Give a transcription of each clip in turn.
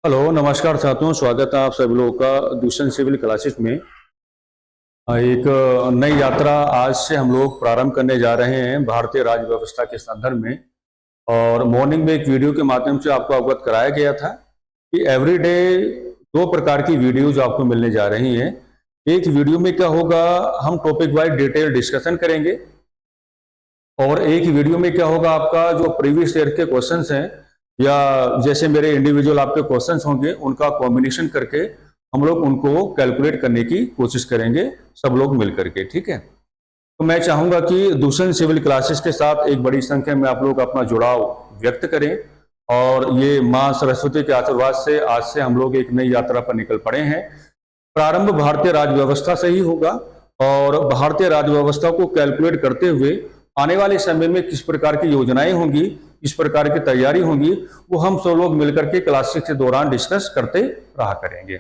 Hello नमस्कार साथियों, स्वागत है आप सभी लोगों का दूषण सिविल क्लासेस में। एक नई यात्रा आज से हम लोग प्रारंभ करने जा रहे हैं भारतीय राज्य व्यवस्था के संदर्भ में। और मॉर्निंग में एक वीडियो के माध्यम से आपको अवगत कराया गया था कि एवरीडे दो प्रकार की वीडियोज आपको मिलने जा रही हैं। एक वीडियो में क्या होगा, हम टॉपिक वाइज डिटेल डिस्कशन करेंगे, और एक वीडियो में क्या होगा, आपका जो प्रीवियस ईयर के क्वेश्चंस हैं या जैसे मेरे इंडिविजुअल आपके क्वेश्चंस होंगे उनका कॉम्बिनेशन करके हम लोग उनको कैलकुलेट करने की कोशिश करेंगे, सब लोग मिल करके। ठीक है, तो मैं चाहूंगा कि दूषण सिविल क्लासेस के साथ एक बड़ी संख्या में आप लोग अपना जुड़ाव व्यक्त करें। और ये माँ सरस्वती के आशीर्वाद से आज से हम लोग एक नई यात्रा पर निकल पड़े हैं। प्रारंभ भारतीय राज्य व्यवस्था से ही होगा, और भारतीय राज्य व्यवस्था को कैलकुलेट करते हुए आने वाले समय में किस प्रकार की योजनाएं होंगी, किस प्रकार की तैयारी होंगी, वो हम सब लोग मिलकर के क्लासेस के दौरान डिस्कस करते रहा करेंगे।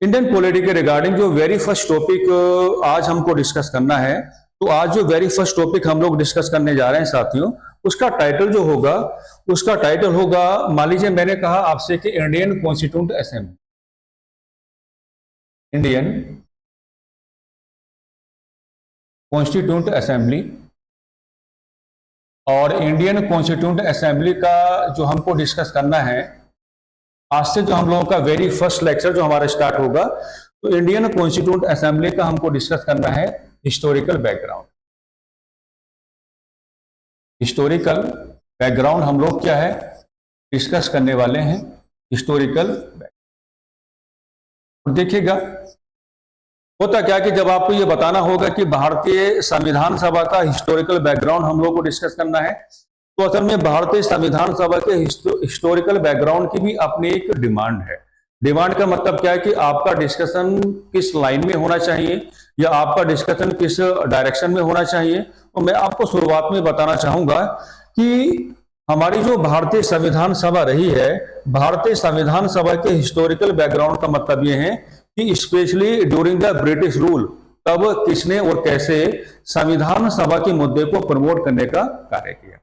इंडियन पॉलिटी के रिगार्डिंग जो वेरी फर्स्ट टॉपिक आज हमको डिस्कस करना है, तो आज जो वेरी फर्स्ट टॉपिक हम लोग डिस्कस करने जा रहे हैं साथियों, उसका टाइटल जो होगा, उसका टाइटल होगा, मान लीजिए मैंने कहा आपसे कि Indian constituent assembly, Indian constituent assembly. और इंडियन कॉन्स्टिट्यूंट असेंबली का जो हमको डिस्कस करना है, आज से जो हम लोगों का वेरी फर्स्ट लेक्चर जो हमारा स्टार्ट होगा, तो इंडियन कॉन्स्टिट्यूंट असेंबली का हमको डिस्कस करना है हिस्टोरिकल बैकग्राउंड। हिस्टोरिकल बैकग्राउंड हम लोग क्या है डिस्कस करने वाले हैं, हिस्टोरिकल बैकग्राउंड। देखिएगा होता क्या कि जब आपको ये बताना होगा कि भारतीय संविधान सभा का हिस्टोरिकल बैकग्राउंड हम लोग को डिस्कस करना है, तो असल में भारतीय संविधान सभा के हिस्टोरिकल बैकग्राउंड की भी अपनी एक डिमांड है। डिमांड का मतलब क्या है कि आपका डिस्कशन किस लाइन में होना चाहिए या आपका डिस्कशन किस डायरेक्शन में होना चाहिए। तो मैं आपको शुरुआत में बताना चाहूंगा कि हमारी जो भारतीय संविधान सभा रही है, भारतीय संविधान सभा के हिस्टोरिकल बैकग्राउंड का मतलब ये है कि specially during the British rule कब किसने और कैसे संविधान सभा के मुद्दे को प्रमोट करने का कार्य किया।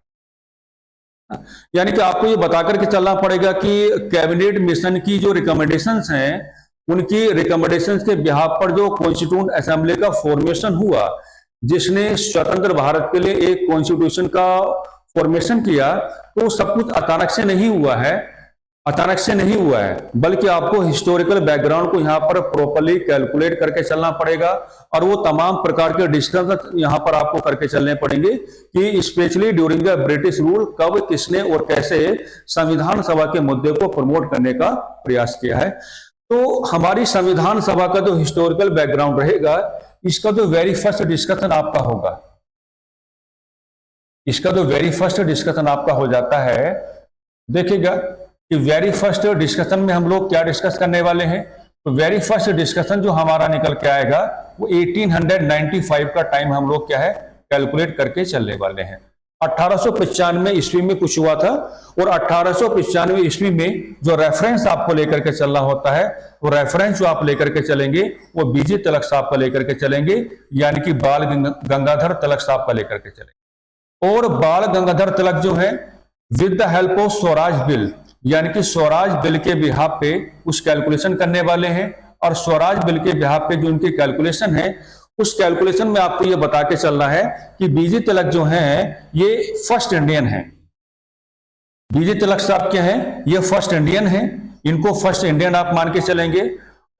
यानी कि आपको ये बताकर के चलना पड़ेगा कि कैबिनेट मिशन की जो रिकमेंडेशंस हैं, उनकी रिकमेंडेशंस के बिहाफ पर जो कॉन्स्टिट्यूंट असेंबली का फॉर्मेशन हुआ, जिसने स्वतंत्र भारत के लिए एक कॉन्स्टिट्यूशन का फॉर्मेशन किया, तो सब कुछ अचानक से नहीं हुआ है, अचानक से नहीं हुआ है, बल्कि आपको हिस्टोरिकल बैकग्राउंड को यहाँ पर प्रॉपर्ली कैलकुलेट करके चलना पड़ेगा। और वो तमाम प्रकार के डिस्कशन यहाँ पर आपको करके चलने पड़ेंगे कि specially during the British rule कब किसने और कैसे संविधान सभा के मुद्दे को प्रमोट करने का प्रयास किया है। तो हमारी संविधान सभा का जो हिस्टोरिकल बैकग्राउंड रहेगा, इसका जो वेरी फर्स्ट डिस्कशन आपका होगा, इसका जो वेरी फर्स्ट डिस्कशन आपका हो जाता है, देखिएगा कि वेरी फर्स्ट डिस्कशन में हम लोग क्या डिस्कस करने वाले हैं। तो वेरी फर्स्ट डिस्कशन जो हमारा निकल के आएगा वो 1895 का टाइम हम लोग क्या है कैलकुलेट करके चलने वाले हैं। 1895 ईस्वी में कुछ हुआ था, और 1895 ईस्वी में जो रेफरेंस आपको लेकर के चलना होता है, वो रेफरेंस जो आप लेकर के चलेंगे वो बीजे तिलक साहब का लेकर के चलेंगे, यानी कि बाल गंगाधर तिलक साहब का लेकर के चलेंगे। और बाल गंगाधर तिलक जो है with the help of Swaraj bill, यानी कि स्वराज बिल के बिहाफ पे कुछ कैलकुलेशन करने वाले हैं। और स्वराज बिल के बिहाफ पे जो उनकी कैलकुलेशन है, उस कैलकुलेशन में आपको ये बता के चलना है कि बीजे तिलक जो हैं ये फर्स्ट इंडियन हैं। बीजे तिलक साहब क्या हैं, ये फर्स्ट इंडियन हैं, इनको फर्स्ट इंडियन आप मान के चलेंगे।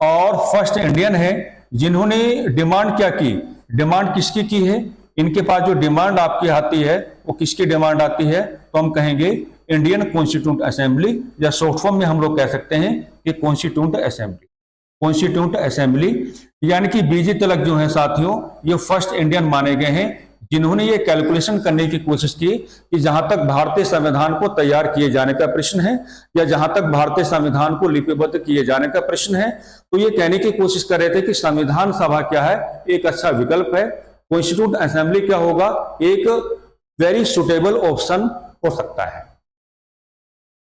और फर्स्ट इंडियन है जिन्होंने डिमांड क्या की, डिमांड किसकी की है, इनके पास जो डिमांड आपकी आती है वो किसकी डिमांड आती है, तो हम कहेंगे इंडियन कॉन्स्टिट्यूंट असेंबली, या शॉर्ट फॉर्म में हम लोग कह सकते हैं कि कॉन्स्टिट्यूंट असेंबली। कॉन्स्टिट्यूंट असेंबली यानी कि बीजे तिलक जो है साथियों, ये फर्स्ट इंडियन माने गए हैं जिन्होंने ये कैलकुलेशन करने की कोशिश की कि जहां तक भारतीय संविधान को तैयार किए जाने का प्रश्न है, या जहां तक भारतीय संविधान को लिपिबद्ध किए जाने का प्रश्न है, तो ये कहने की कोशिश कर रहे थे कि संविधान सभा क्या है, एक अच्छा विकल्प है। कॉन्स्टिट्यूंट असेंबली क्या होगा, एक वेरी सुटेबल ऑप्शन हो सकता है।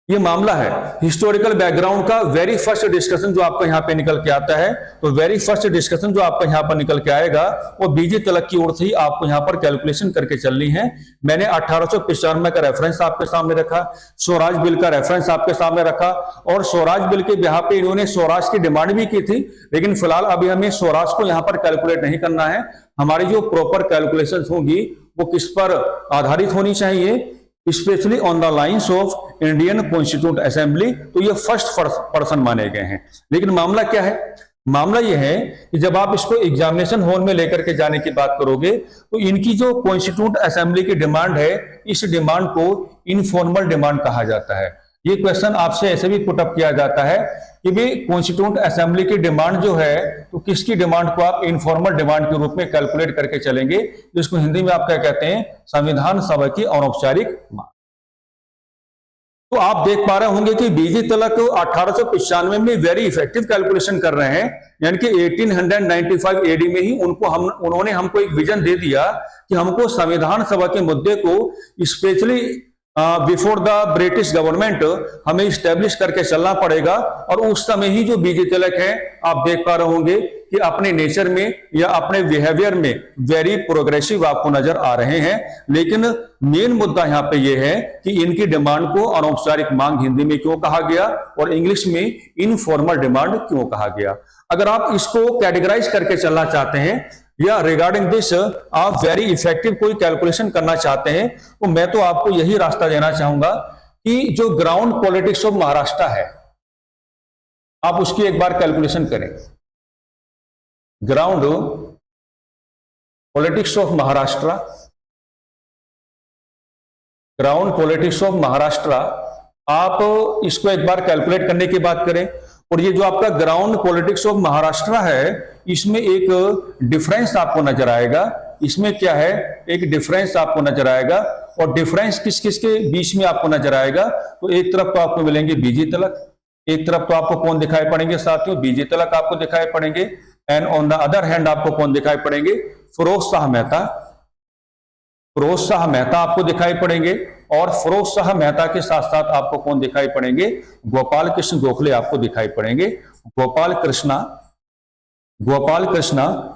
ये मामला है हिस्टोरिकल बैकग्राउंड का। वेरी फर्स्ट डिस्कशन जो आपका यहाँ पे निकल के आता है, तो वेरी फर्स्ट डिस्कशन जो आपका यहाँ पर निकल के आएगा वो बीजे तिलक की ओर से ही आपको यहाँ पर कैलकुलेशन करके चलनी है। मैंने 1895 का रेफरेंस आपके सामने रखा, स्वराज बिल का रेफरेंस आपके सामने रखा, और स्वराज बिल के यहाँ पे इन्होंने स्वराज की डिमांड भी की थी, लेकिन फिलहाल अभी हमें स्वराज को यहाँ पर कैलकुलेट नहीं करना है। हमारी जो प्रॉपर कैलकुलेशन होगी वो किस पर आधारित होनी चाहिए, specially on the lines of Indian constituent assembly. तो ये फर्स्ट पर्सन माने गए हैं। लेकिन मामला क्या है, मामला यह है कि जब आप इसको एग्जामिनेशन हॉल में लेकर के जाने की बात करोगे तो इनकी जो कॉन्स्टिट्यूंट असेंबली की डिमांड है, इस डिमांड को इनफॉर्मल डिमांड कहा जाता है। ये क्वेश्चन आपसे ऐसे भी पुटअप किया जाता है कि भाई कॉन्स्टिट्यूंट असेंबली की डिमांड जो है तो किसकी डिमांड को आप इनफॉर्मल डिमांड के रूप में कैलकुलेट करके चलेंगे, जिसको हिंदी में आप क्या कहते हैं, संविधान सभा की अनौपचारिक मांग। तो आप देख पा रहे होंगे कि बीजे तिलक 1895 में वेरी इफेक्टिव कैलकुलेशन कर रहे हैं, यानी कि 1895 एडी में ही उन्होंने हमको एक विजन दे दिया कि हमको संविधान सभा के मुद्दे को specially before the British government हमें स्टैब्लिश करके चलना पड़ेगा। और उस समय ही जो बीजे तिलक है आप देख पा रहे होंगे कि अपने नेचर में या अपने बिहेवियर में वेरी प्रोग्रेसिव आपको नजर आ रहे हैं। लेकिन मेन मुद्दा यहाँ पे ये है कि इनकी डिमांड को अनौपचारिक मांग हिंदी में क्यों कहा गया और इंग्लिश में इनफॉर्मल डिमांड क्यों कहा गया। अगर आप इसको कैटेगराइज करके चलना चाहते हैं या रिगार्डिंग दिस आप वेरी इफेक्टिव कोई कैलकुलेशन करना चाहते हैं, तो मैं तो आपको यही रास्ता देना चाहूंगा कि जो ग्राउंड पॉलिटिक्स ऑफ महाराष्ट्र है आप उसकी एक बार कैलकुलेशन करें। Ground politics of Maharashtra, ground politics of Maharashtra, आप इसको एक बार कैलकुलेट करने की बात करें। और ये जो आपका ग्राउंड पॉलिटिक्स ऑफ महाराष्ट्र है इसमें एक डिफरेंस आपको नजर आएगा। इसमें क्या है, एक डिफरेंस आपको नजर आएगा। और डिफरेंस किस किस के बीच में आपको नजर आएगा, तो एक तरफ तो आपको मिलेंगे बीजे तिलक, एक तरफ तो आपको कौन दिखाई पड़ेंगे साथियों, बीजे तिलक आपको दिखाई पड़ेंगे। And on the other hand आपको कौन दिखाई पड़ेंगे, फिरोज शाह मेहता, फिरोज शाह मेहता आपको दिखाई पड़ेंगे। और फिरोज शाह मेहता के साथ साथ आपको कौन दिखाई पड़ेंगे, गोपाल कृष्ण गोखले आपको दिखाई पड़ेंगे। गोपाल कृष्णा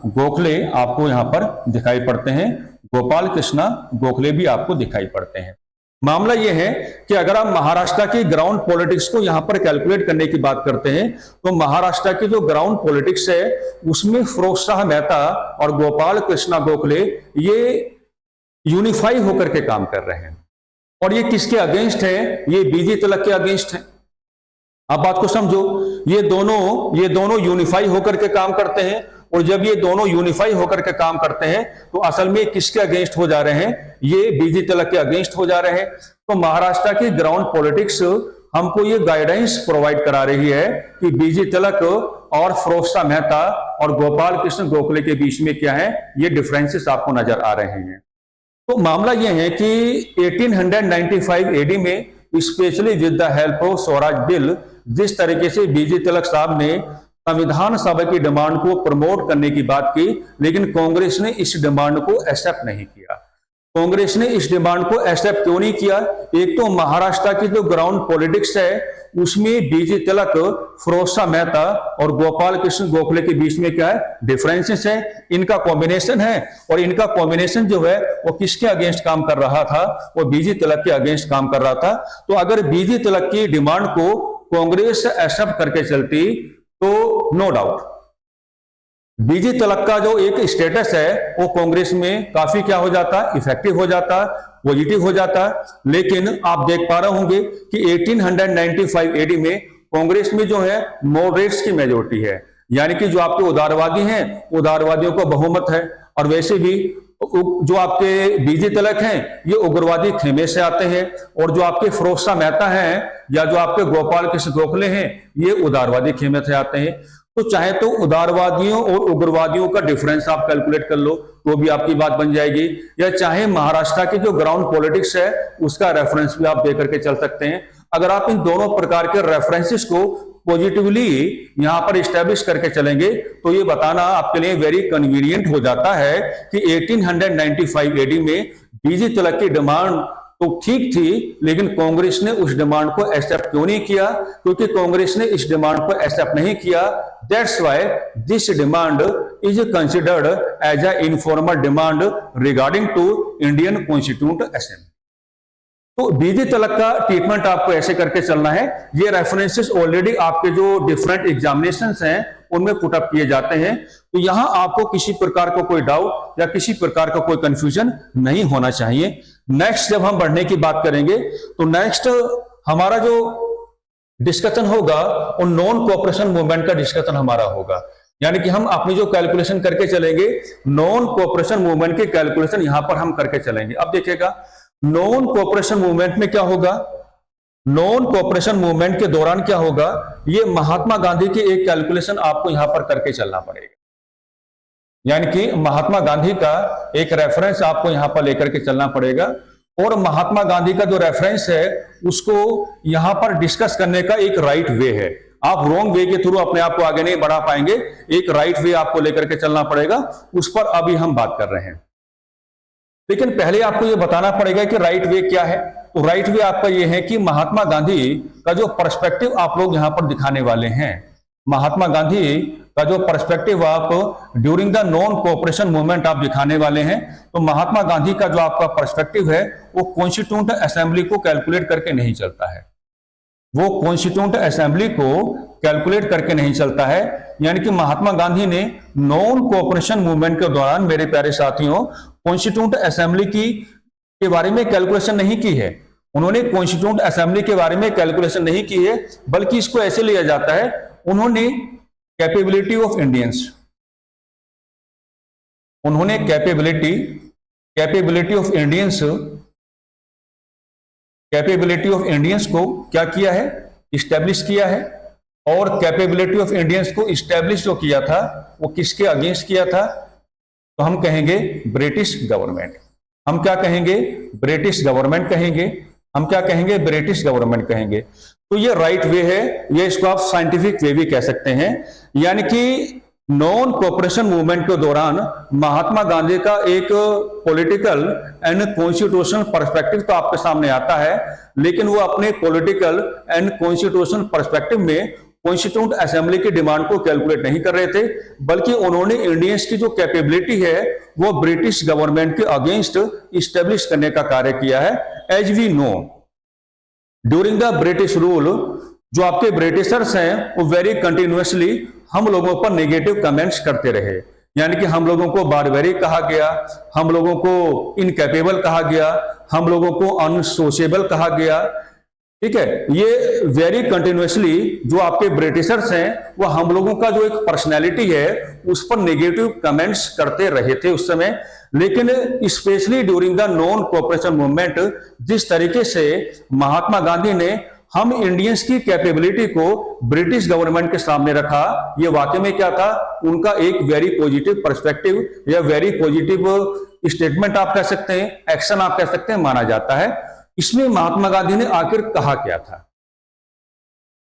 गोखले आपको यहां पर दिखाई पड़ते हैं, गोपाल कृष्णा गोखले भी आपको दिखाई पड़ते हैं। मामला यह है कि अगर आप महाराष्ट्र की ग्राउंड पॉलिटिक्स को यहां पर कैलकुलेट करने की बात करते हैं तो महाराष्ट्र की जो ग्राउंड पॉलिटिक्स है उसमें फिरोज शाह मेहता और गोपाल कृष्णा गोखले ये यूनिफाई होकर के काम कर रहे हैं। और ये किसके अगेंस्ट है, ये बीजे तिलक के अगेंस्ट है। आप बात को समझो, ये दोनों यूनिफाई होकर के काम करते हैं। और जब ये दोनों यूनिफाई होकर के काम करते हैं तो असल में किसके अगेंस्ट हो जा रहे हैं, ये बीजे तिलक के अगेंस्ट हो जा रहे हैं। तो महाराष्ट्र की ग्राउंड पॉलिटिक्स हमको ये गाइडेंस प्रोवाइड करा रही है कि बीजे तिलक और फिरोज शाह मेहता और गोपाल कृष्ण गोखले के बीच में क्या है, ये डिफरेंसेस आपको नजर आ रहे हैं। तो मामला यह है कि 1895 एडी में specially with the help of Swaraj bill जिस तरीके से बीजे तिलक साहब ने संविधान सभा की डिमांड को प्रमोट करने की बात की, लेकिन कांग्रेस ने इस डिमांड को एक्सेप्ट नहीं किया। कांग्रेस ने इस डिमांड को एक्सेप्ट क्यों नहीं किया, एक तो महाराष्ट्र की जो ग्राउंड पॉलिटिक्स है उसमें बीजे तिलक, फिरोज शाह मेहता और गोपाल कृष्ण गोखले के बीच में क्या है, डिफरेंसेस है, इनका कॉम्बिनेशन है। और इनका कॉम्बिनेशन जो है वो किसके अगेंस्ट काम कर रहा था, वो बीजे तिलक के अगेंस्ट काम कर रहा था। तो अगर बीजे तिलक की डिमांड को कांग्रेस एक्सेप्ट करके चलती तो नो डाउट बीजे तिलक का जो एक स्टेटस है वो कांग्रेस में काफी क्या हो जाता, इफेक्टिव हो जाता, पॉजिटिव हो जाता। लेकिन आप देख पा रहे होंगे कि 1895 एडी में कांग्रेस में जो है मॉडरेट्स की मेजोरिटी है, यानी कि जो आपके उदारवादी हैं उदारवादियों का बहुमत है। और वैसे भी जो आपके बीजे तिलक हैं ये उग्रवादी खेमे से आते हैं, और जो आपके फिरोज शाह मेहता हैं या जो आपके गोपाल कृष्ण गोखले हैं ये उदारवादी खेमे से आते हैं। तो चाहे तो उदारवादियों और उग्रवादियों का डिफरेंस आप कैलकुलेट कर लो तो भी आपकी बात बन जाएगी, या चाहे महाराष्ट्र की जो ग्राउंड पॉलिटिक्स है उसका रेफरेंस भी आप दे करके चल सकते हैं। अगर आप इन दोनों प्रकार के रेफरेंसेस को पॉजिटिवली यहां पर स्टैब्लिश करके चलेंगे तो ये बताना आपके लिए वेरी कन्वीनियंट हो जाता है कि 1895 एडी में बीजे तिलक की डिमांड तो ठीक थी, लेकिन कांग्रेस ने उस डिमांड को एक्सेप्ट क्यों नहीं किया? क्योंकि कांग्रेस ने इस डिमांड को एक्सेप्ट नहीं किया। That's why this demand is considered as a informal demand regarding to Indian constituent assembly. तो बीजी तलक का ट्रीटमेंट आपको ऐसे करके चलना है। ये रेफरेंसेस ऑलरेडी आपके जो डिफरेंट एग्जामिनेशंस हैं उनमें पुट अप किए जाते हैं, तो यहां आपको किसी प्रकार का कोई डाउट या किसी प्रकार का कोई कंफ्यूजन नहीं होना चाहिए। नेक्स्ट जब हम बढ़ने की बात करेंगे तो नेक्स्ट हमारा जो डिस्कशन होगा वो नॉन कोऑपरेशन मूवमेंट का डिस्कशन हमारा होगा, यानी कि हम अपनी जो कैलकुलेशन करके चलेंगे नॉन कोऑपरेशन मूवमेंट की कैलकुलेशन यहां पर हम करके चलेंगे। अब देखिएगा नॉन कोऑपरेशन मूवमेंट में क्या होगा, नॉन कोऑपरेशन मूवमेंट के दौरान क्या होगा, ये महात्मा गांधी की एक कैलकुलेशन आपको यहां पर करके चलना पड़ेगा, यानी कि महात्मा गांधी का एक रेफरेंस आपको यहां पर लेकर के चलना पड़ेगा, और महात्मा गांधी का जो रेफरेंस है उसको यहां पर डिस्कस करने का एक राइट वे है। आप रॉन्ग वे के थ्रू अपने आप को आगे नहीं बढ़ा पाएंगे, एक राइट वे आपको लेकर के चलना पड़ेगा, उस पर अभी हम बात कर रहे हैं। लेकिन पहले आपको यह बताना पड़ेगा कि राइट वे क्या है। तो राइट वे आपका यह है कि महात्मा गांधी का जो पर्सपेक्टिव आप लोग यहां पर दिखाने वाले हैं, महात्मा गांधी का जो पर्सपेक्टिव आप during the non cooperation movement आप दिखाने वाले हैं, तो महात्मा गांधी का जो आपका पर्सपेक्टिव है वो कॉन्स्टिट्यूंट असेंबली को कैलकुलेट करके नहीं चलता है, वो कॉन्स्टिट्यूंट असेंबली को कैलकुलेट करके नहीं चलता है। यानी कि महात्मा गांधी ने नॉन कोऑपरेशन मूवमेंट के दौरान मेरे प्यारे साथियों कॉन्स्टिट्यूंट असेंबली के बारे में कैलकुलेशन नहीं की है, उन्होंने कॉन्स्टिट्यूंट असेंबली के बारे में कैलकुलेशन नहीं की है, बल्कि इसको ऐसे लिया जाता है उन्होंने कैपेबिलिटी ऑफ इंडियंस, उन्होंने कैपेबिलिटी ऑफ इंडियंस को क्या किया है, इस्टेब्लिश किया है। और कैपेबिलिटी ऑफ इंडियंस को इस्टेब्लिश जो किया था वो किसके अगेंस्ट किया था, तो हम कहेंगे ब्रिटिश गवर्नमेंट। हम क्या कहेंगे, ब्रिटिश गवर्नमेंट कहेंगे, हम क्या कहेंगे, ब्रिटिश गवर्नमेंट कहेंगे। तो ये राइट वे है, ये इसको आप साइंटिफिक वे भी कह सकते हैं। यानी कि नॉन कोऑपरेशन मूवमेंट के दौरान महात्मा गांधी का एक पॉलिटिकल एंड कॉन्स्टिट्यूशनल पर्सपेक्टिव तो आपके सामने आता है, लेकिन वो अपने पॉलिटिकल एंड कॉन्स्टिट्यूशनल पर्सपेक्टिव में कॉन्स्टिट्यूंट असेंबली की डिमांड को कैलकुलेट नहीं कर रहे थे, बल्कि उन्होंने इंडियंस की जो कैपेबिलिटी है वो ब्रिटिश गवर्नमेंट के अगेंस्ट इस्टेब्लिश करने का कार्य किया है। As we know during the British rule जो आपके ब्रिटिशर्स हैं वो वेरी कंटिन्यूअसली हम लोगों पर नेगेटिव कमेंट्स करते रहे, यानी कि हम लोगों को बारबेरिक कहा गया, हम लोगों को इनकैपेबल कहा गया, हम लोगों को अनसोशेबल कहा गया। ठीक है, ये वेरी कंटिन्यूअसली जो आपके ब्रिटिशर्स हैं वो हम लोगों का जो एक पर्सनैलिटी है उस पर नेगेटिव कमेंट्स करते रहे थे उस समय। लेकिन specially during the non cooperation movement जिस तरीके से महात्मा गांधी ने हम इंडियंस की कैपेबिलिटी को ब्रिटिश गवर्नमेंट के सामने रखा, ये वाकई में क्या था, उनका एक वेरी पॉजिटिव पर्सपेक्टिव या वेरी पॉजिटिव स्टेटमेंट आप कह सकते हैं, एक्शन आप कह सकते हैं, माना जाता है। इसमें महात्मा गांधी ने आखिर कहा क्या था,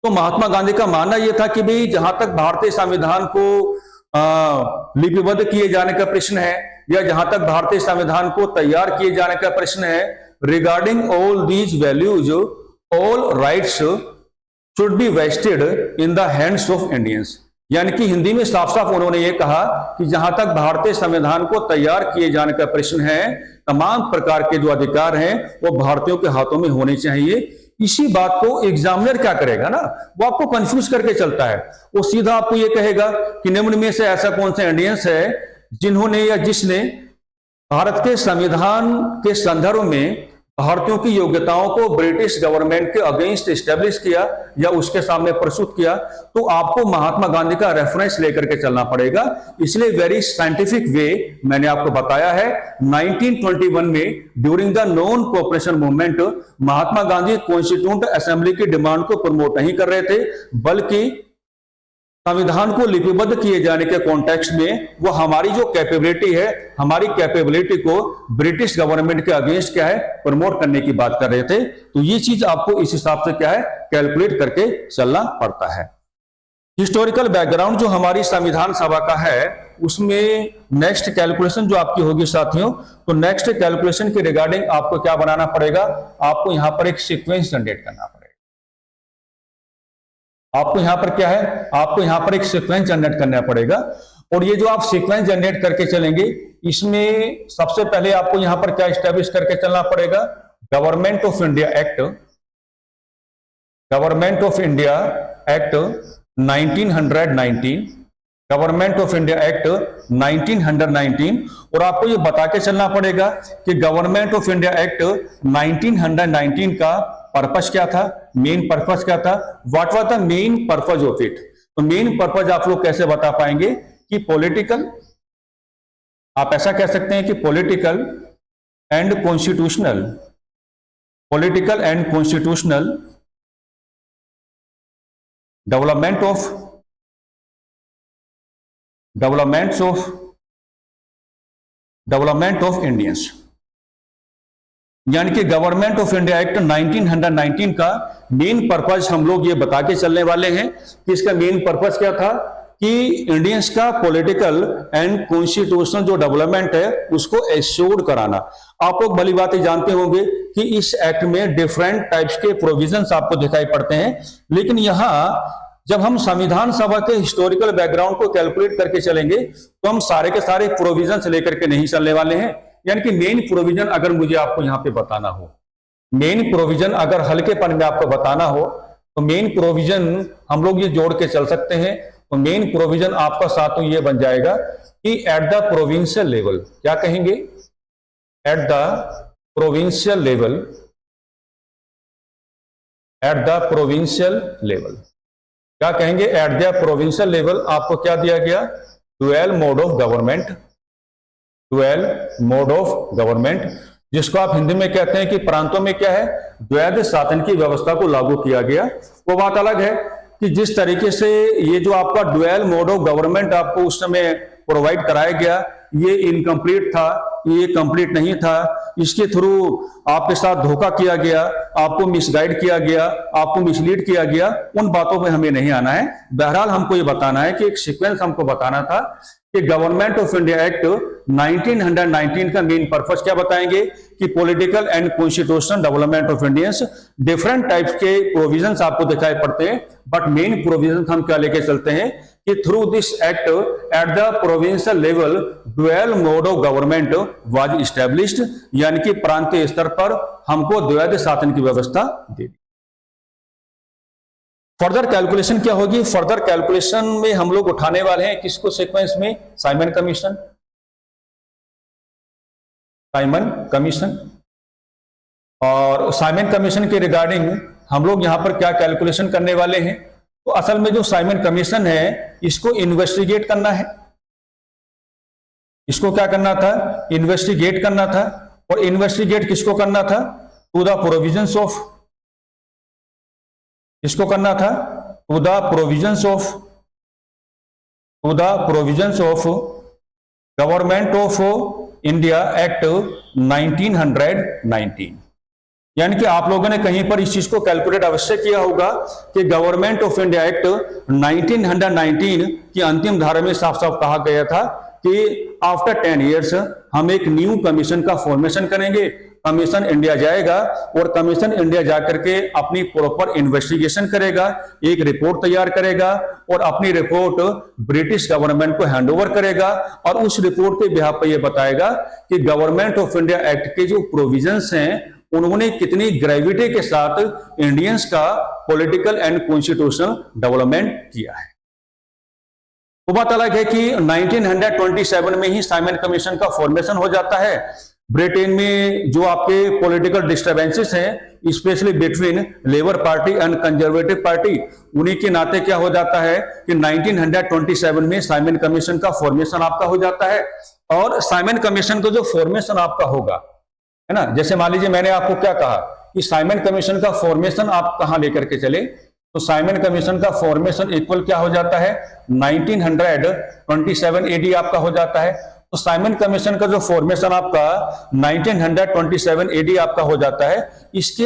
तो महात्मा गांधी का मानना यह था कि भाई जहां तक भारतीय संविधान को लिपिबद्ध किए जाने का प्रश्न है या जहां तक भारतीय संविधान को तैयार किए जाने का प्रश्न है, regarding all these values all rights should be vested in the hands of Indians. यानी कि हिंदी में साफ साफ उन्होंने ये कहा कि जहां तक भारतीय संविधान को तैयार किए जाने का प्रश्न है, तमाम प्रकार के जो अधिकार हैं वो भारतीयों के हाथों में होने चाहिए। इसी बात को एग्जामिनर क्या करेगा ना, वो आपको कंफ्यूज करके चलता है, वो सीधा आपको ये कहेगा कि निम्न में से ऐसा कौन सा इंडियंस है जिन्होंने या जिसने भारत के संविधान के संदर्भ में भारतीयों की योग्यताओं को ब्रिटिश गवर्नमेंट के अगेंस्ट एस्टेब्लिश किया या उसके सामने प्रस्तुत किया। तो आपको महात्मा गांधी का रेफरेंस लेकर के चलना पड़ेगा। इसलिए वेरी साइंटिफिक वे मैंने आपको बताया है। 1921 में during the non cooperation movement Mahatma Gandhi constituent assembly की डिमांड को प्रमोट नहीं कर रहे थे, बल्कि संविधान को लिपिबद्ध किए जाने के कॉन्टेक्स्ट में वो हमारी जो कैपेबिलिटी है, हमारी कैपेबिलिटी को ब्रिटिश गवर्नमेंट के अगेंस्ट क्या है, प्रमोट करने की बात कर रहे थे। तो ये चीज आपको इस हिसाब से क्या है, कैलकुलेट करके चलना पड़ता है। हिस्टोरिकल बैकग्राउंड जो हमारी संविधान सभा का है, उसमें नेक्स्ट कैलकुलेशन जो आपकी होगी साथियों, तो नेक्स्ट कैलकुलेशन के रिगार्डिंग आपको क्या बनाना पड़ेगा, आपको यहां पर एक सीक्वेंस जनरेट करना पड़ेगा। आपको यहां पर क्या है, आपको यहां पर एक सीक्वेंस जनरेट करना पड़ेगा। और ये जो आप सीक्वेंस जनरेट करके चलेंगे, इसमें सबसे पहले आपको यहां पर क्या स्टैब्लिश करके चलना पड़ेगा, government of India act, government of India act 1919, government of India act 1919। और आपको ये बता के चलना पड़ेगा कि गवर्नमेंट ऑफ इंडिया एक्ट 1919 का पर्पस क्या था, मेन पर्पस क्या था, what was the main purpose of it. तो मेन पर्पस आप लोग कैसे बता पाएंगे कि पॉलिटिकल, आप ऐसा कह सकते हैं कि political and constitutional, political and constitutional development of Indians, यानी कि गवर्नमेंट ऑफ इंडिया एक्ट 1919 का मेन पर्पस हम लोग ये बता के चलने वाले हैं कि इसका मेन पर्पस क्या था कि इंडियंस का पॉलिटिकल एंड कॉन्स्टिट्यूशनल जो डेवलपमेंट है उसको एश्योर कराना। आप लोग भली बात ही जानते होंगे कि इस एक्ट में डिफरेंट टाइप्स के प्रोविजंस आपको दिखाई पड़ते हैं, लेकिन यहां जब हम संविधान सभा के हिस्टोरिकल बैकग्राउंड को कैलकुलेट करके चलेंगे तो हम सारे के सारे प्रोविजंस लेकर के नहीं चलने वाले हैं। यानी कि मेन प्रोविजन अगर मुझे आपको यहां पे बताना हो, मेन प्रोविजन अगर हल्केपन में आपको बताना हो, तो मेन प्रोविजन हम लोग ये जोड़ के चल सकते हैं। तो मेन प्रोविजन आपका साथ ये बन जाएगा कि एट द प्रोविंशियल लेवल, क्या कहेंगे, at the provincial level, at the provincial level, क्या कहेंगे, एट द प्रोविंशियल लेवल आपको क्या दिया गया, dual mode of government, dual mode of government, जिसको आप हिंदी में कहते हैं कि प्रांतों में क्या है, द्वैध शासन की व्यवस्था को लागू किया गया। वो बात अलग है कि जिस तरीके से ये जो आपका ड्यूअल मोड ऑफ गवर्नमेंट आपको उस समय प्रोवाइड कराया गया, ये इनकम्प्लीट था, ये कंप्लीट नहीं था, इसके थ्रू आपके साथ धोखा किया गया, आपको मिसगाइड किया गया, आपको मिसलीड किया गया, उन बातों में हमें नहीं आना है। बहरहाल हमको ये बताना है कि एक सीक्वेंस हमको बताना था कि गवर्नमेंट ऑफ इंडिया एक्ट 1919 का मेन पर्पस क्या बताएंगे कि political and constitutional development of Indians, different types के प्रोविजंस आपको दिखाई पड़ते हैं, बट मेन प्रोविजंस हम क्या लेके चलते हैं कि through this act at the provincial level dual mode of government was established, यानी कि प्रांतीय स्तर पर हमको द्वैध शासन की व्यवस्था दे दी। फर्दर कैलकुलेशन क्या होगी, फर्दर कैलकुलेशन में हम लोग उठाने वाले हैं किसको सीक्वेंस में, साइमन कमीशन, साइमन कमीशन। और साइमन कमीशन के रिगार्डिंग हम लोग यहां पर क्या कैलकुलेशन करने वाले हैं, तो असल में जो साइमन कमीशन है इसको इन्वेस्टिगेट करना है, इसको क्या करना था, इन्वेस्टिगेट करना था। और इन्वेस्टिगेट किसको करना था, टू द प्रोविजंस ऑफ, किसको करना था, to the provisions of, to the provisions of government of India act 1919। यानी कि आप लोगों ने कहीं पर इस चीज को कैलकुलेट अवश्य किया होगा कि गवर्नमेंट ऑफ इंडिया एक्ट 1919 की अंतिम धारा में साफ साफ कहा गया था कि आफ्टर 10 ईयर्स हम एक न्यू कमीशन का फॉर्मेशन करेंगे। कमीशन इंडिया जाएगा और कमीशन इंडिया जाकर के अपनी प्रॉपर इन्वेस्टिगेशन करेगा, एक रिपोर्ट तैयार करेगा और अपनी रिपोर्ट ब्रिटिश गवर्नमेंट को हैंडओवर करेगा और उस रिपोर्ट के बिहाफ पर यह बताएगा कि गवर्नमेंट ऑफ इंडिया एक्ट के जो प्रोविजंस हैं उन्होंने कितनी ग्रेविटी के साथ इंडियंस का पॉलिटिकल एंड कॉन्स्टिट्यूशनल डेवलपमेंट किया है। वो बात अलग है कि 1927 में ही साइमन कमीशन का फॉर्मेशन हो जाता है। ब्रिटेन में जो आपके पॉलिटिकल डिस्टर्बेंसेस हैं specially between labour party and conservative party, उन्हीं के नाते क्या हो जाता है कि 1927 में साइमन कमीशन का फॉर्मेशन आपका हो जाता है। और साइमन कमीशन का जो फॉर्मेशन आपका होगा, है ना, जैसे मान लीजिए मैंने आपको क्या कहा कि साइमन कमीशन का फॉर्मेशन आप कहां लेकर के चले, तो साइमन कमीशन का फॉर्मेशन इक्वल क्या हो जाता है, 1927 एडी आपका हो जाता है। तो साइमन कमीशन का जो फॉर्मेशन आपका 1927 एडी आपका हो जाता है, इसके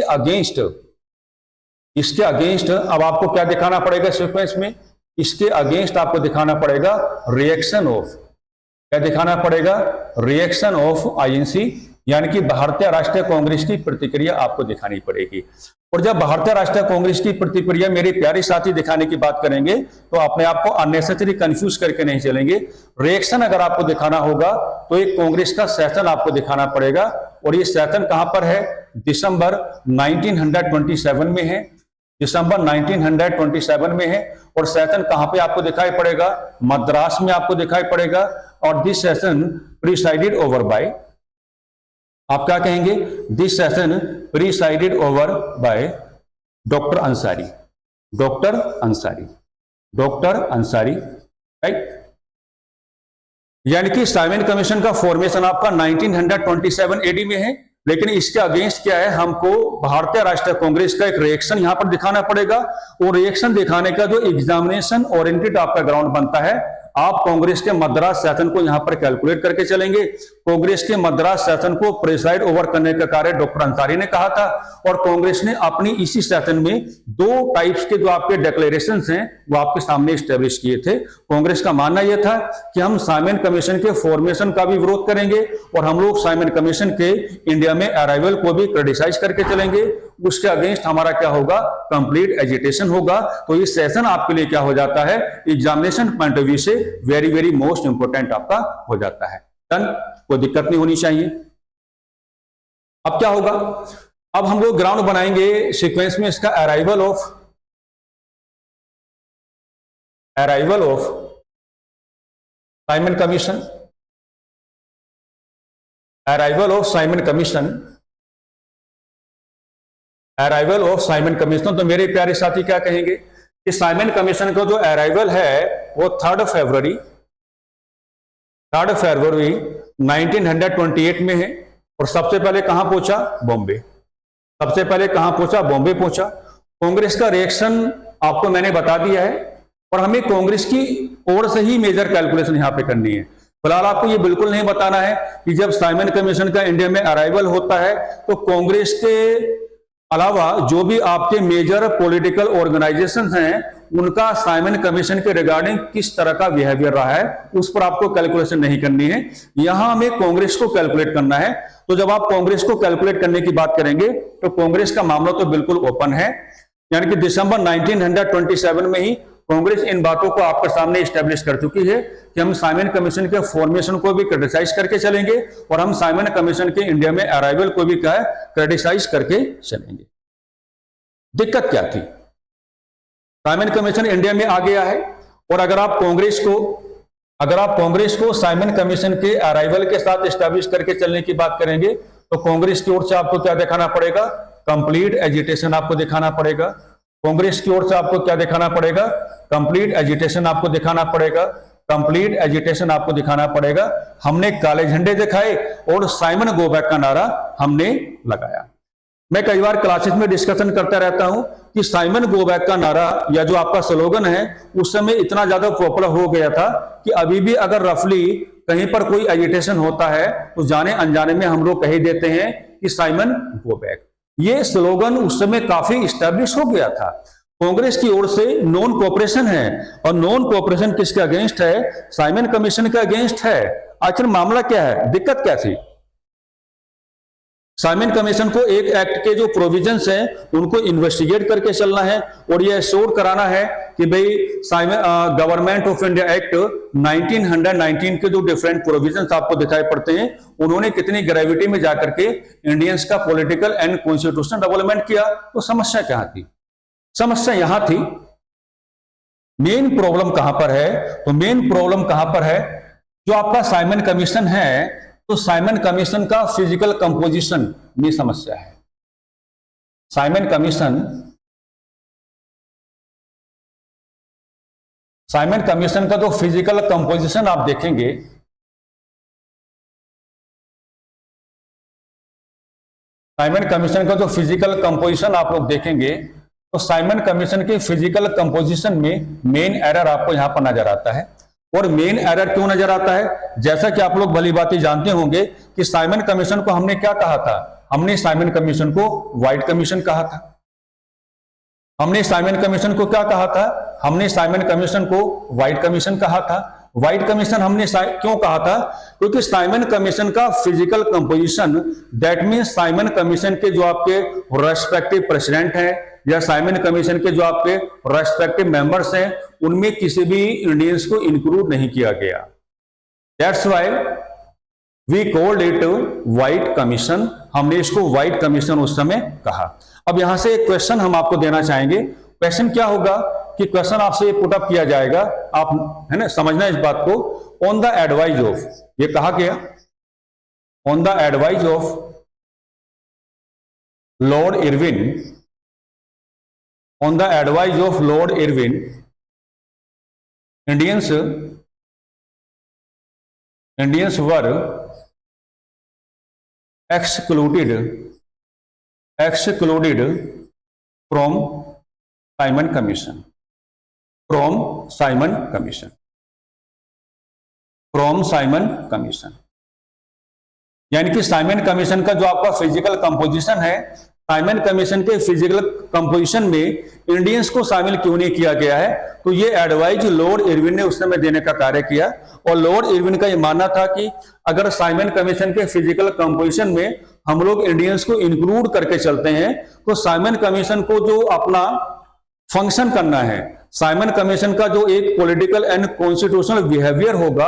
अगेंस्ट अब आपको क्या दिखाना पड़ेगा सीक्वेंस में, इसके अगेंस्ट आपको दिखाना पड़ेगा रिएक्शन ऑफ, क्या दिखाना पड़ेगा? रिएक्शन ऑफ आईएनसी, यानी कि भारतीय राष्ट्रीय कांग्रेस की प्रतिक्रिया आपको दिखानी पड़ेगी। और जब भारतीय राष्ट्रीय कांग्रेस की प्रतिक्रिया मेरे प्यारे साथी दिखाने की बात करेंगे तो अपने आप को अननेसेसरी कंफ्यूज करके नहीं चलेंगे। रिएक्शन अगर आपको दिखाना होगा तो एक कांग्रेस का सेशन आपको दिखाना पड़ेगा, और ये सेशन कहां पर है? दिसंबर 1927 में है, दिसंबर 1927 में है। और सेशन कहां पे आपको दिखाई पड़ेगा? मद्रास में आपको दिखाई पड़ेगा। और this session presided over bye, आप क्या कहेंगे? This session presided over by doctor Ansari, doctor Ansari, doctor Ansari, right. यानी कि साइमन कमीशन का फॉर्मेशन आपका 1927 एडी में है, लेकिन इसके अगेंस्ट क्या है? हमको भारतीय राष्ट्रीय कांग्रेस का एक रिएक्शन यहां पर दिखाना पड़ेगा। और रिएक्शन दिखाने का जो एग्जामिनेशन ओरिएंटेड आपका ग्राउंड बनता है, आप कांग्रेस के मद्रास सेशन को यहां पर कैलकुलेट करके चलेंगे। कांग्रेस के मद्रास सेशन को प्रिसाइड ओवर करने का कार्य डॉक्टर अंसारी ने कहा था, और कांग्रेस ने अपनी इसी सेशन में 2 टाइप्स के जो आपके डिक्लेरेशंस हैं वो आपके सामने स्टैब्लिश किए थे। कांग्रेस का मानना यह था कि हम साइमन कमीशन के फॉर्मेशन का भी विरोध करेंगे, और हम लोग साइमन कमीशन के इंडिया में अराइवल को भी क्रिटिसाइज करके चलेंगे। उसके अगेंस्ट हमारा क्या होगा? कंप्लीट एजिटेशन होगा। तो ये सेशन आपके लिए क्या हो जाता है? एग्जामिनेशन पॉइंट ऑफ व्यू से वेरी वेरी मोस्ट इंपोर्टेंट आपका हो जाता है। डन, कोई दिक्कत नहीं होनी चाहिए। अब क्या होगा? अब हम लोग ग्राउंड बनाएंगे सीक्वेंस में इसका arrival of Simon commission, arrival of Simon commission, arrival of Simon commission. तो मेरे प्यारे साथी क्या कहेंगे कि साइमन कमीशन का जो अराइवल है वो 3 फरवरी 1928 में है। और सबसे पहले कहां पहुंचा? बॉम्बे। सबसे पहले कहां पहुंचा? बॉम्बे पहुंचा। कांग्रेस का रिएक्शन आपको मैंने बता दिया है, और हमें कांग्रेस की ओर से ही मेजर कैलकुलेशन यहां पे करनी है। फिलहाल आपको ये बिल्कुल नहीं बताना है कि जब साइमन कमीशन का इंडिया में अराइवल होता है तो कांग्रेस के अलावा जो भी आपके मेजर पॉलिटिकल ऑर्गेनाइजेशंस हैं उनका साइमन कमीशन के रिगार्डिंग किस तरह का बिहेवियर रहा है उस पर आपको कैलकुलेशन नहीं करनी है। यहां हमें कांग्रेस को कैलकुलेट करना है। तो जब आप कांग्रेस को कैलकुलेट करने की बात करेंगे तो कांग्रेस का मामला तो बिल्कुल ओपन है, यानी कि दिसंबर 1927 में ही कांग्रेस इन बातों को आपके सामने स्टैब्लिश कर चुकी है कि हम साइमन कमीशन के फॉर्मेशन को भी क्रिटिसाइज करके चलेंगे, और हम साइमन कमीशन के इंडिया में अराइवल को भी क्या है? क्रिटिसाइज करके चलेंगे। दिक्कत क्या थी? साइमन कमीशन इंडिया में आ गया है, और अगर आप कांग्रेस को साइमन कमीशन के अराइवल के साथ स्टैब्लिश करके चलने की बात करेंगे तो कांग्रेस की ओर से आपको क्या दिखाना पड़ेगा? कंप्लीट एजिटेशन आपको दिखाना पड़ेगा। कांग्रेस की ओर से आपको क्या दिखाना पड़ेगा? कंप्लीट एजिटेशन आपको दिखाना पड़ेगा। कंप्लीट एजिटेशन आपको दिखाना पड़ेगा। हमने काले झंडे दिखाए और साइमन गो बैक का नारा हमने लगाया। मैं कई बार क्लासेस में डिस्कशन करता रहता हूं कि साइमन गो बैक का नारा या जो आपका स्लोगन है उस समय इतना ज्यादा पॉपुलर हो गया था कि अभी भी अगर रफली कहीं पर कोई एजिटेशन होता है तो जाने अनजाने में हम लोग कह ही देते हैं कि साइमन गो बैक। ये स्लोगन उस समय काफी स्टैब्लिश हो गया था। कांग्रेस की ओर से नॉन कोऑपरेशन है, और नॉन कोऑपरेशन किसके अगेंस्ट है? साइमन कमीशन के अगेंस्ट है। आखिर मामला क्या है? दिक्कत क्या थी? साइमन कमीशन को एक एक्ट के जो प्रोविजंस हैं उनको इन्वेस्टिगेट करके चलना है, और यह एश्योर कराना है कि भाई गवर्नमेंट ऑफ इंडिया एक्ट 1919 के जो डिफरेंट प्रोविजंस आपको दिखाई पड़ते हैं उन्होंने कितनी ग्रेविटी में जाकर के इंडियंस का पॉलिटिकल एंड कॉन्स्टिट्यूशनल डेवलपमेंट किया। तो समस्या क्या थी? समस्या यहां थी। मेन प्रॉब्लम कहां पर है? तो मेन प्रॉब्लम कहां पर है? जो आपका साइमन कमीशन है तो साइमन कमीशन का फिजिकल कंपोजिशन में समस्या है। साइमन कमीशन का जो फिजिकल कंपोजिशन आप देखेंगे, साइमन कमीशन का जो फिजिकल कंपोजिशन आप लोग देखेंगे तो साइमन कमीशन के फिजिकल कंपोजिशन में मेन एरर आपको यहां पर नजर आता है। और मेन एरर क्यों नजर आता है? जैसा कि आप लोग भली बात जानते होंगे कि साइमन कमीशन को हमने क्या कहा था? हमने साइमन कमीशन को व्हाइट कमीशन कहा था। हमने साइमन कमीशन को क्या कहा था? हमने साइमन कमीशन को व्हाइट कमीशन कहा था। व्हाइट कमीशन हमने क्यों कहा था? क्योंकि साइमन कमीशन का physical composition, that means Simon commission के जो आपके रेस्पेक्टिव प्रेसिडेंट हैं या साइमन कमीशन के जो आपके रेस्पेक्टिव मेंबर्स हैं, उनमें किसी भी इंडियंस को इंक्लूड नहीं किया गया। That's why we called it white commission. हमने इसको व्हाइट कमीशन उस समय कहा। अब यहां से एक क्वेश्चन हम आपको देना चाहेंगे। क्वेश्चन क्या होगा कि क्वेश्चन आपसे ये पुट अप किया जाएगा, आप है ना समझना इस बात को। ऑन द एडवाइज ऑफ, ये कहा गया on the advise of Lord Irwin, on the advise of Lord Irwin, Indians were excluded from Simon Commission, यानी कि साइमन कमीशन का जो आपका फिजिकल कंपोजिशन है, साइमन कमीशन के फिजिकल कंपोजिशन में इंडियंस को शामिल क्यों नहीं किया गया है? तो ये एडवाइज लॉर्ड इरविन ने उस समय देने का कार्य किया। और लॉर्ड इरविन का ये मानना था कि अगर साइमन कमीशन के फिजिकल कंपोजिशन में हम लोग इंडियंस को इंक्लूड करके चलते हैं तो साइमन कमीशन को जो अपना फंक्शन करना है, साइमन कमीशन का जो एक पॉलिटिकल एंड कॉन्स्टिट्यूशनल बिहेवियर होगा,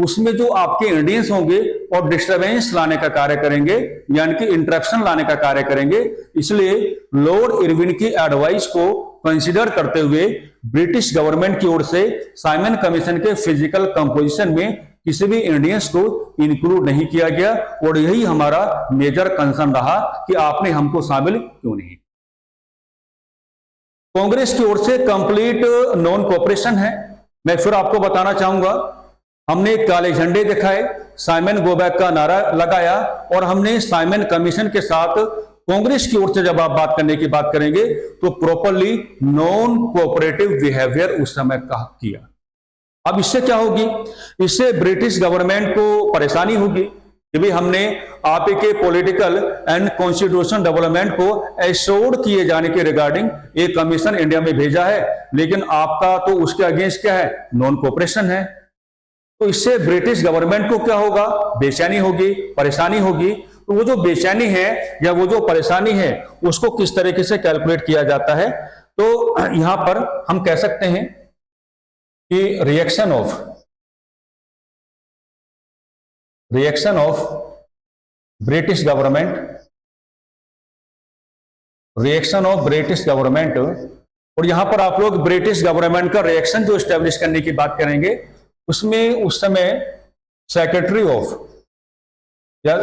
उसमें जो आपके इंडियंस होंगे और डिस्टर्बेंस लाने का कार्य करेंगे, यानी कि इंटरप्शन लाने का कार्य करेंगे। इसलिए लॉर्ड इरविन की एडवाइस को कंसीडर करते हुए ब्रिटिश गवर्नमेंट की ओर से साइमन कमीशन के फिजिकल कंपोजिशन में किसी भी इंडियंस को इंक्लूड नहीं किया गया। और यही हमारा मेजर कंसर्न रहा कि आपने हमको शामिल क्यों नहीं। कांग्रेस की ओर से कंप्लीट नॉन कोऑपरेशन है। मैं फिर आपको बताना चाहूंगा, हमने काले झंडे दिखाए, साइमन गो बैक का नारा लगाया और हमने साइमन कमीशन के साथ कांग्रेस की ओर से जब आप बात करने की बात करेंगे तो प्रॉपरली नॉन कोऑपरेटिव बिहेवियर उस समय किया। अब इससे क्या होगी? इससे ब्रिटिश गवर्नमेंट को परेशानी होगी कि भाई हमने आप के पॉलिटिकल एंड कॉन्स्टिट्यूशन डेवलपमेंट को एश्योर्ड किए जाने के रिगार्डिंग एक कमीशन इंडिया में भेजा है, लेकिन आपका तो उसके अगेंस्ट क्या है? नॉन कोऑपरेशन है। तो इससे ब्रिटिश गवर्नमेंट को क्या होगा? बेचैनी होगी, परेशानी होगी। तो वो जो बेचैनी है या वो जो परेशानी है उसको किस तरीके से कैलकुलेट किया जाता है? तो यहां पर हम कह सकते हैं कि रिएक्शन ऑफ ब्रिटिश गवर्नमेंट, और यहां पर आप लोग ब्रिटिश गवर्नमेंट का रिएक्शन जो एस्टेब्लिश करने की बात करेंगे, उसमें उस समय सेक्रेटरी ऑफ, या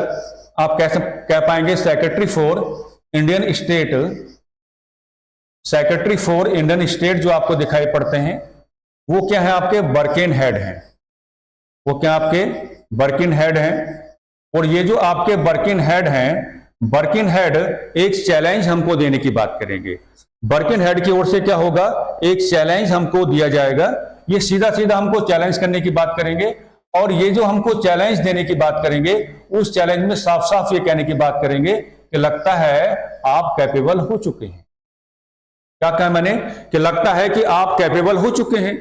आप कह पाएंगे सेक्रेटरी फॉर इंडियन स्टेट जो आपको दिखाई पड़ते हैं वो क्या है? आपके बर्किन हेड हैं। वो क्या आपके बर्किन हेड हैं। और ये जो आपके बर्किन हेड हैं, बर्किन हेड एक चैलेंज हमको देने की बात करेंगे। बर्किन हेड की ओर से क्या होगा? एक चैलेंज हमको दिया जाएगा। ये सीधा सीधा हमको चैलेंज करने की बात करेंगे और ये जो हमको चैलेंज देने की बात करेंगे उस चैलेंज में साफ साफ ये कहने की बात करेंगे कि लगता है आप कैपेबल हो चुके हैं। क्या कहा मैंने? कि लगता है कि आप कैपेबल हो चुके हैं,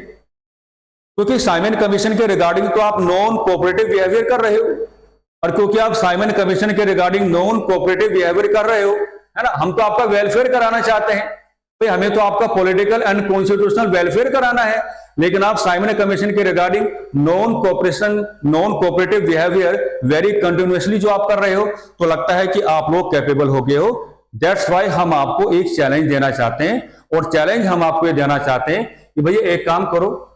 क्योंकि साइमन कमीशन के रिगार्डिंग तो आप नॉन कोऑपरेटिव बिहेवियर कर रहे हो। और क्योंकि आप साइमन कमीशन के रिगार्डिंग नॉन कोऑपरेटिव बिहेवियर कर रहे हो, है ना, हम तो आपका वेलफेयर कराना चाहते हैं, भाई हमें तो आपका पॉलिटिकल एंड कॉन्स्टिट्यूशनल वेलफेयर कराना है, लेकिन आप साइमन कमीशन के regarding non cooperative behaviour very continuously जो आप कर रहे हो, तो लगता है कि आप लोग कैपेबल हो गए हो। दैट्स वाई हम आपको एक चैलेंज देना चाहते हैं। और चैलेंज हम आपको ये देना चाहते हैं कि भैया एक काम करो,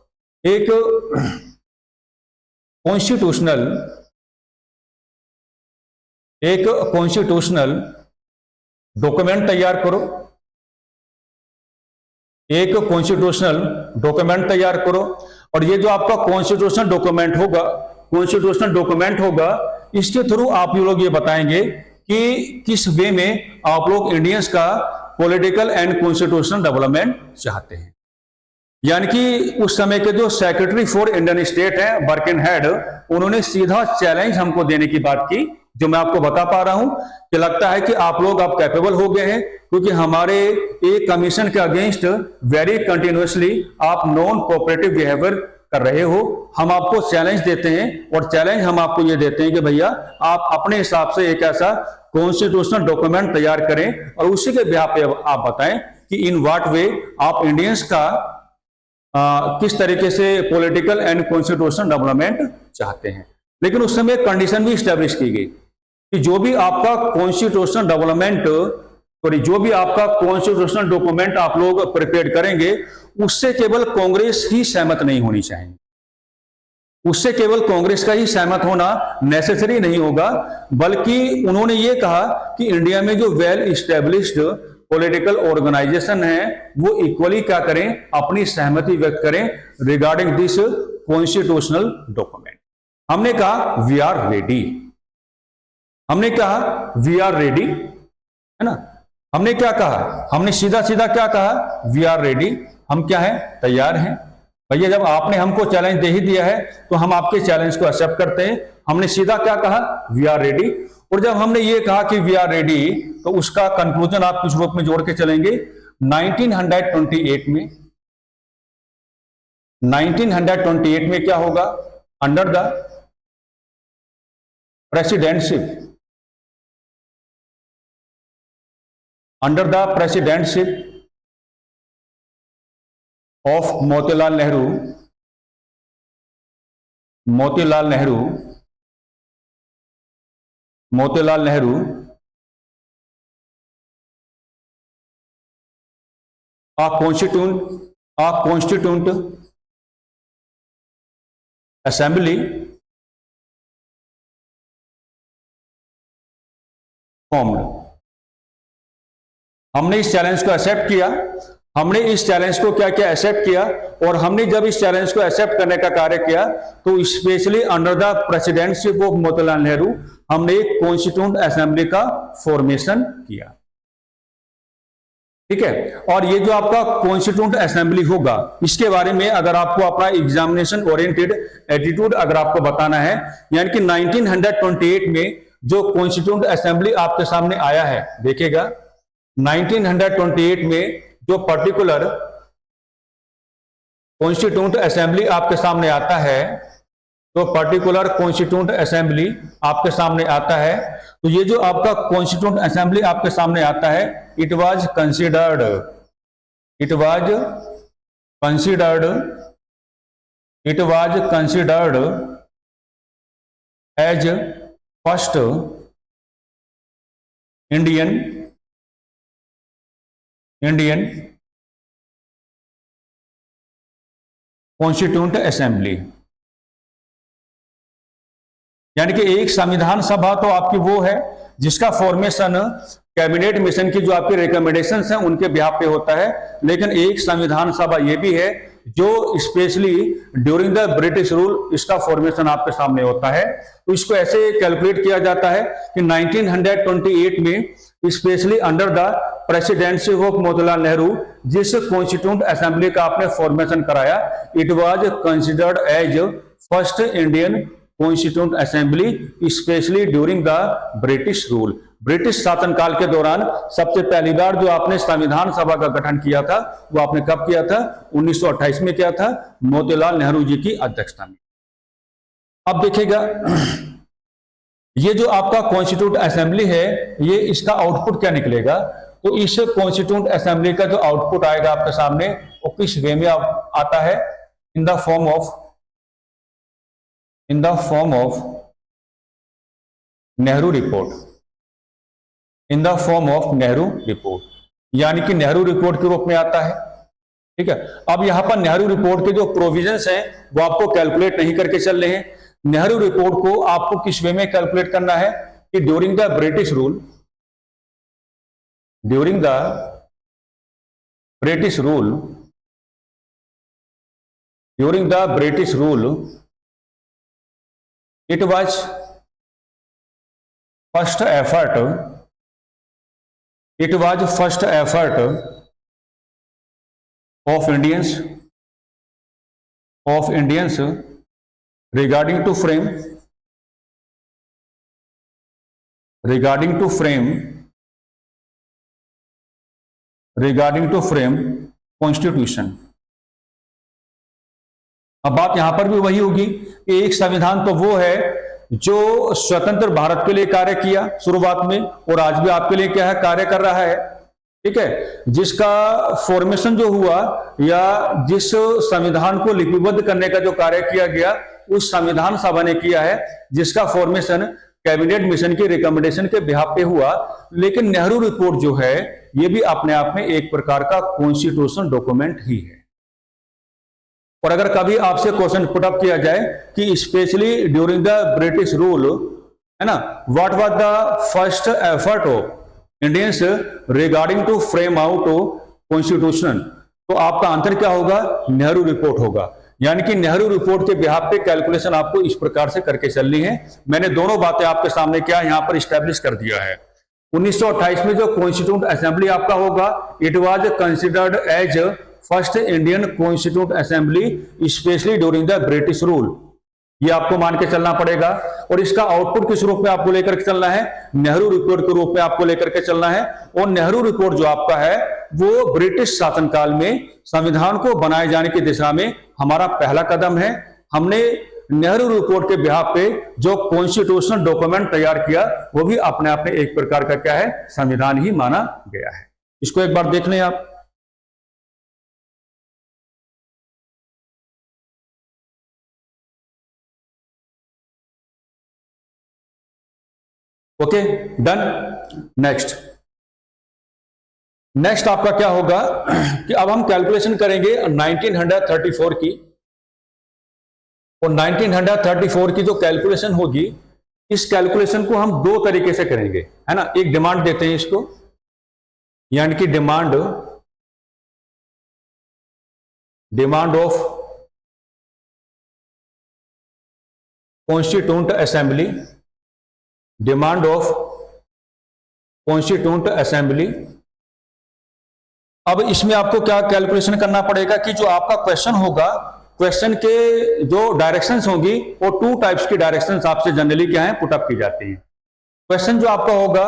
एक कॉन्स्टिट्यूशनल डॉक्यूमेंट तैयार करो, एक कॉन्स्टिट्यूशनल डॉक्यूमेंट तैयार करो। और ये जो आपका कॉन्स्टिट्यूशनल डॉक्यूमेंट होगा, इसके थ्रू आप लोग ये बताएंगे कि किस वे में आप लोग इंडियंस का पॉलिटिकल एंड कॉन्स्टिट्यूशनल डेवलपमेंट चाहते हैं। यानी कि उस समय के जो सेक्रेटरी फॉर इंडियन स्टेट है बर्किन हेड, उन्होंने सीधा चैलेंज हमको देने की बात की जो मैं आपको बता पा रहा हूं कि लगता है कि आप लोग अब कैपेबल हो गए हैं, क्योंकि हमारे एक कमीशन के अगेंस्ट वेरी कंटिन्यूसली आप नॉन कोऑपरेटिव बिहेवियर कर रहे हो। हम आपको चैलेंज देते हैं और चैलेंज हम आपको ये देते हैं कि भैया आप अपने हिसाब से एक ऐसा कॉन्स्टिट्यूशनल डॉक्यूमेंट तैयार करें और उसी के बिहाफ पे आप बताएं कि इन व्हाट वे आप इंडियंस का किस तरीके से पॉलिटिकल एंड कॉन्स्टिट्यूशनल डेवलपमेंट चाहते हैं। लेकिन उस समय एक कंडीशन भी स्टैब्लिश की गई कि जो भी आपका कॉन्स्टिट्यूशनल डेवलपमेंट सॉरी जो भी आपका कॉन्स्टिट्यूशनल डॉक्यूमेंट आप लोग प्रिपेयर करेंगे उससे केवल कांग्रेस ही सहमत नहीं होनी चाहिए, उससे केवल कांग्रेस का ही सहमत होना नेसेसरी नहीं होगा, बल्कि उन्होंने ये कहा कि इंडिया में जो वेल इस्टेब्लिश्ड पॉलिटिकल ऑर्गेनाइजेशन है वो इक्वली क्या करें, अपनी सहमति व्यक्त करें रिगार्डिंग दिस कॉन्स्टिट्यूशनल डॉक्यूमेंट। हमने कहा वी आर रेडी, हमने कहा वी आर रेडी, है ना। हमने क्या कहा, हमने सीधा सीधा क्या कहा, वी आर रेडी, हम क्या है, तैयार हैं। भैया जब आपने हमको चैलेंज दे ही दिया है तो हम आपके चैलेंज को एक्सेप्ट करते हैं। हमने सीधा क्या कहा, वी आर रेडी। और जब हमने ये कहा कि वी आर रेडी तो उसका कंक्लूजन आप कुछ रूप में जोड़ के चलेंगे। 1928 में क्या होगा, under the presidentship of Motilal Nehru, a constituent assembly formed। हमने इस चैलेंज को एक्सेप्ट किया, हमने इस चैलेंज को क्या क्या एक्सेप्ट किया, और हमने जब इस चैलेंज को एक्सेप्ट करने का कार्य किया तो specially under the presidentship of Motilal Nehru हमने एक कॉन्स्टिट्यूएंट असेंबली का फॉर्मेशन किया, ठीक है। और ये जो आपका कॉन्स्टिट्यूएंट असेंबली होगा इसके बारे में अगर आपको अपना एग्जामिनेशन ओरिएंटेड एटीट्यूड अगर आपको बताना है, यानी कि 1928 में जो कॉन्स्टिट्यूएंट असेंबली आपके सामने आया है, देखिएगा 1928 में जो पर्टिकुलर कॉन्स्टिट्यूएंट असेंबली आपके सामने आता है, तो पर्टिकुलर कॉन्स्टिट्यूएंट असेंबली आपके सामने आता है, तो ये जो आपका कॉन्स्टिट्यूएंट असेंबली आपके सामने आता है, it was considered as first Indian constituent assembly. यानी कि एक संविधान सभा तो आपकी वो है जिसका फॉर्मेशन कैबिनेट मिशन की जो आपकी रिकमेंडेशंस हैं उनके बिहाफ पे होता है, लेकिन एक संविधान सभा ये भी है जो specially during the British rule इसका फॉर्मेशन आपके सामने होता है। तो इसको ऐसे कैलकुलेट किया जाता है कि 1928 में specially under the presidentship of Motilal Nehru जिस कॉन्स्टिट्यूएंट असेंबली का आपने फॉर्मेशन कराया, it was considered as first Indian constituent assembly specially during the British rule. British शासनकाल के दौरान सबसे पहली बार जो आपने संविधान सभा का गठन किया था वो आपने कब किया था, 1928 में किया था, मोतीलाल नेहरू जी की अध्यक्षता में। अब देखिएगा ये जो आपका कॉन्स्टिट्यूएंट असेंबली है ये इसका आउटपुट क्या निकलेगा, तो इस कॉन्स्टिट्यूएंट असेंबली का जो आउटपुट आएगा आपके सामने वो किस वे में आता है, in the form of Nehru report, यानी कि नेहरू रिपोर्ट के रूप में आता है, ठीक है। अब यहां पर नेहरू रिपोर्ट के जो प्रोविजंस हैं वो आपको कैलकुलेट नहीं करके चल रहे हैं। नेहरू रिपोर्ट को आपको किस वे में कैलकुलेट करना है कि during the British rule it was first effort of Indians regarding to frame regarding to frame constitution. अब बात यहां पर भी वही होगी कि एक संविधान तो वो है जो स्वतंत्र भारत के लिए कार्य किया शुरुआत में, और आज भी आपके लिए क्या है, कार्य कर रहा है। ठीक है, जिसका फॉर्मेशन जो हुआ या जिस संविधान को लिपिबद्ध करने का जो कार्य किया गया उस संविधान सभा ने किया है, जिसका फॉर्मेशन कैबिनेट मिशन की रिकमेंडेशन के बिहाफ पे हुआ। लेकिन नेहरू रिपोर्ट जो है ये भी अपने आप में एक प्रकार का कॉन्स्टिट्यूशन डॉक्यूमेंट ही है। और अगर कभी आपसे क्वेश्चन पुट अप किया जाए कि specially during the British rule, है ना, what was the first effort of Indians regarding to frame out constitution, तो आपका आंसर क्या होगा, नेहरू रिपोर्ट होगा। यानी कि नेहरू रिपोर्ट के बिहाफ पे कैलकुलेशन आपको इस प्रकार से करके चलनी है। मैंने दोनों बातें आपके सामने क्या यहां पर स्टैब्लिश कर दिया है। 1928 में जो कॉन्स्टिट्यूंट असेंबली आपका होगा, it was considered as first Indian constituent assembly specially during the British rule. ये आपको मान के चलना पड़ेगा। और इसका आउटपुट किस रूप में आपको लेकर के चलना है, नेहरू रिपोर्ट के रूप में आपको लेकर के चलना है। और नेहरू रिपोर्ट जो आपका है वो ब्रिटिश शासनकाल में संविधान को बनाए जाने की दिशा में हमारा पहला कदम है। हमने नेहरू रिपोर्ट के बिहाफ पे जो कॉन्स्टिट्यूशनल डॉक्यूमेंट तैयार किया वो भी अपने आप में एक प्रकार का क्या है, संविधान ही माना गया है। इसको एक बार देख लें आप। Okay, done. नेक्स्ट आपका क्या होगा कि अब हम कैलकुलेशन करेंगे 1934 की। और 1934 की जो कैलकुलेशन होगी, इस कैलकुलेशन को हम दो तरीके से करेंगे, है ना। एक डिमांड देते हैं इसको, यानी कि demand of constituent assembly, demand of constituent assembly. अब इसमें आपको क्या कैलकुलेशन करना पड़ेगा कि जो आपका क्वेश्चन होगा, क्वेश्चन के जो डायरेक्शंस होंगी वो टू टाइप्स की डायरेक्शंस आपसे जनरली क्या है, पुटअप की जाती है। क्वेश्चन जो आपका होगा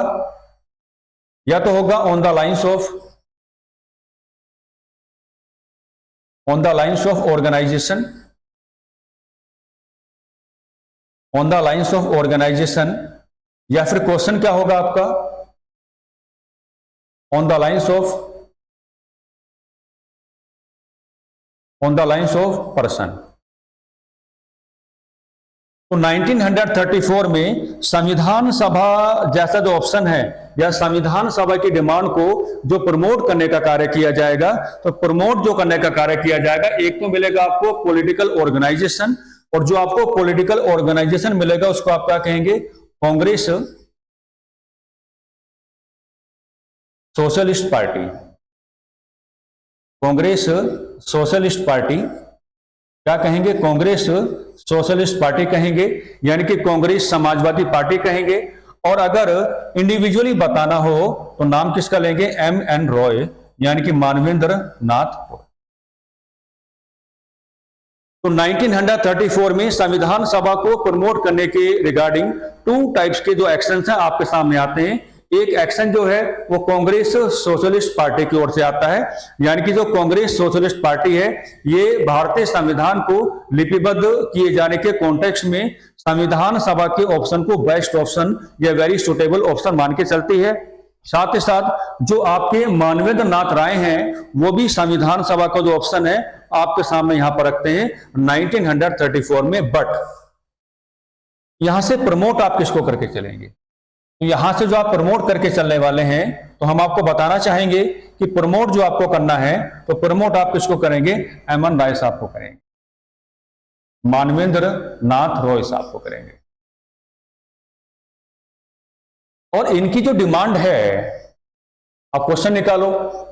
या तो होगा on the lines of organisation, on the lines of organisation, या फिर क्वेश्चन क्या होगा आपका on the lines of person. तो 1934 में संविधान सभा जैसा जो ऑप्शन है या संविधान सभा की डिमांड को जो प्रमोट करने का कार्य किया जाएगा, तो प्रमोट जो करने का कार्य किया जाएगा, एक तो मिलेगा आपको पॉलिटिकल ऑर्गेनाइजेशन, और जो आपको पॉलिटिकल ऑर्गेनाइजेशन मिलेगा उसको आप क्या कहेंगे, Congress socialist party. Congress socialist party क्या कहेंगे, कांग्रेस सोशलिस्ट पार्टी कहेंगे, यानी कि कांग्रेस समाजवादी पार्टी कहेंगे। और अगर इंडिविजुअली बताना हो तो नाम किसका लेंगे, M.N. रॉय, यानी कि मानवेंद्र नाथ रॉय। तो 1934 में संविधान सभा को प्रमोट करने के रिगार्डिंग टू टाइप्स के जो एक्शंस हैं आपके सामने आते हैं। एक एक्शन जो है वो कांग्रेस सोशलिस्ट पार्टी की ओर से आता है, यानी कि जो कांग्रेस सोशलिस्ट पार्टी है ये भारतीय संविधान को लिपिबद्ध किए जाने के कॉन्टेक्स्ट में संविधान सभा के ऑप्शन को बेस्ट ऑप्शन या वेरी सुटेबल ऑप्शन मान के चलती है। साथ ही साथ जो आपके मानवेंद्र नाथ राय हैं वो भी संविधान सभा का जो ऑप्शन है आपके सामने यहां पर रखते हैं 1934 में। बट यहां से प्रमोट आप किसको करके चलेंगे, तो यहां से जो आप प्रमोट करके चलने वाले हैं तो हम आपको बताना चाहेंगे कि प्रमोट जो आपको करना है तो प्रमोट आप किसको करेंगे, M.N. राय साहब को करेंगे, मानवेंद्र नाथ रॉय साहब को करेंगे। और इनकी जो डिमांड है, आप क्वेश्चन निकालो,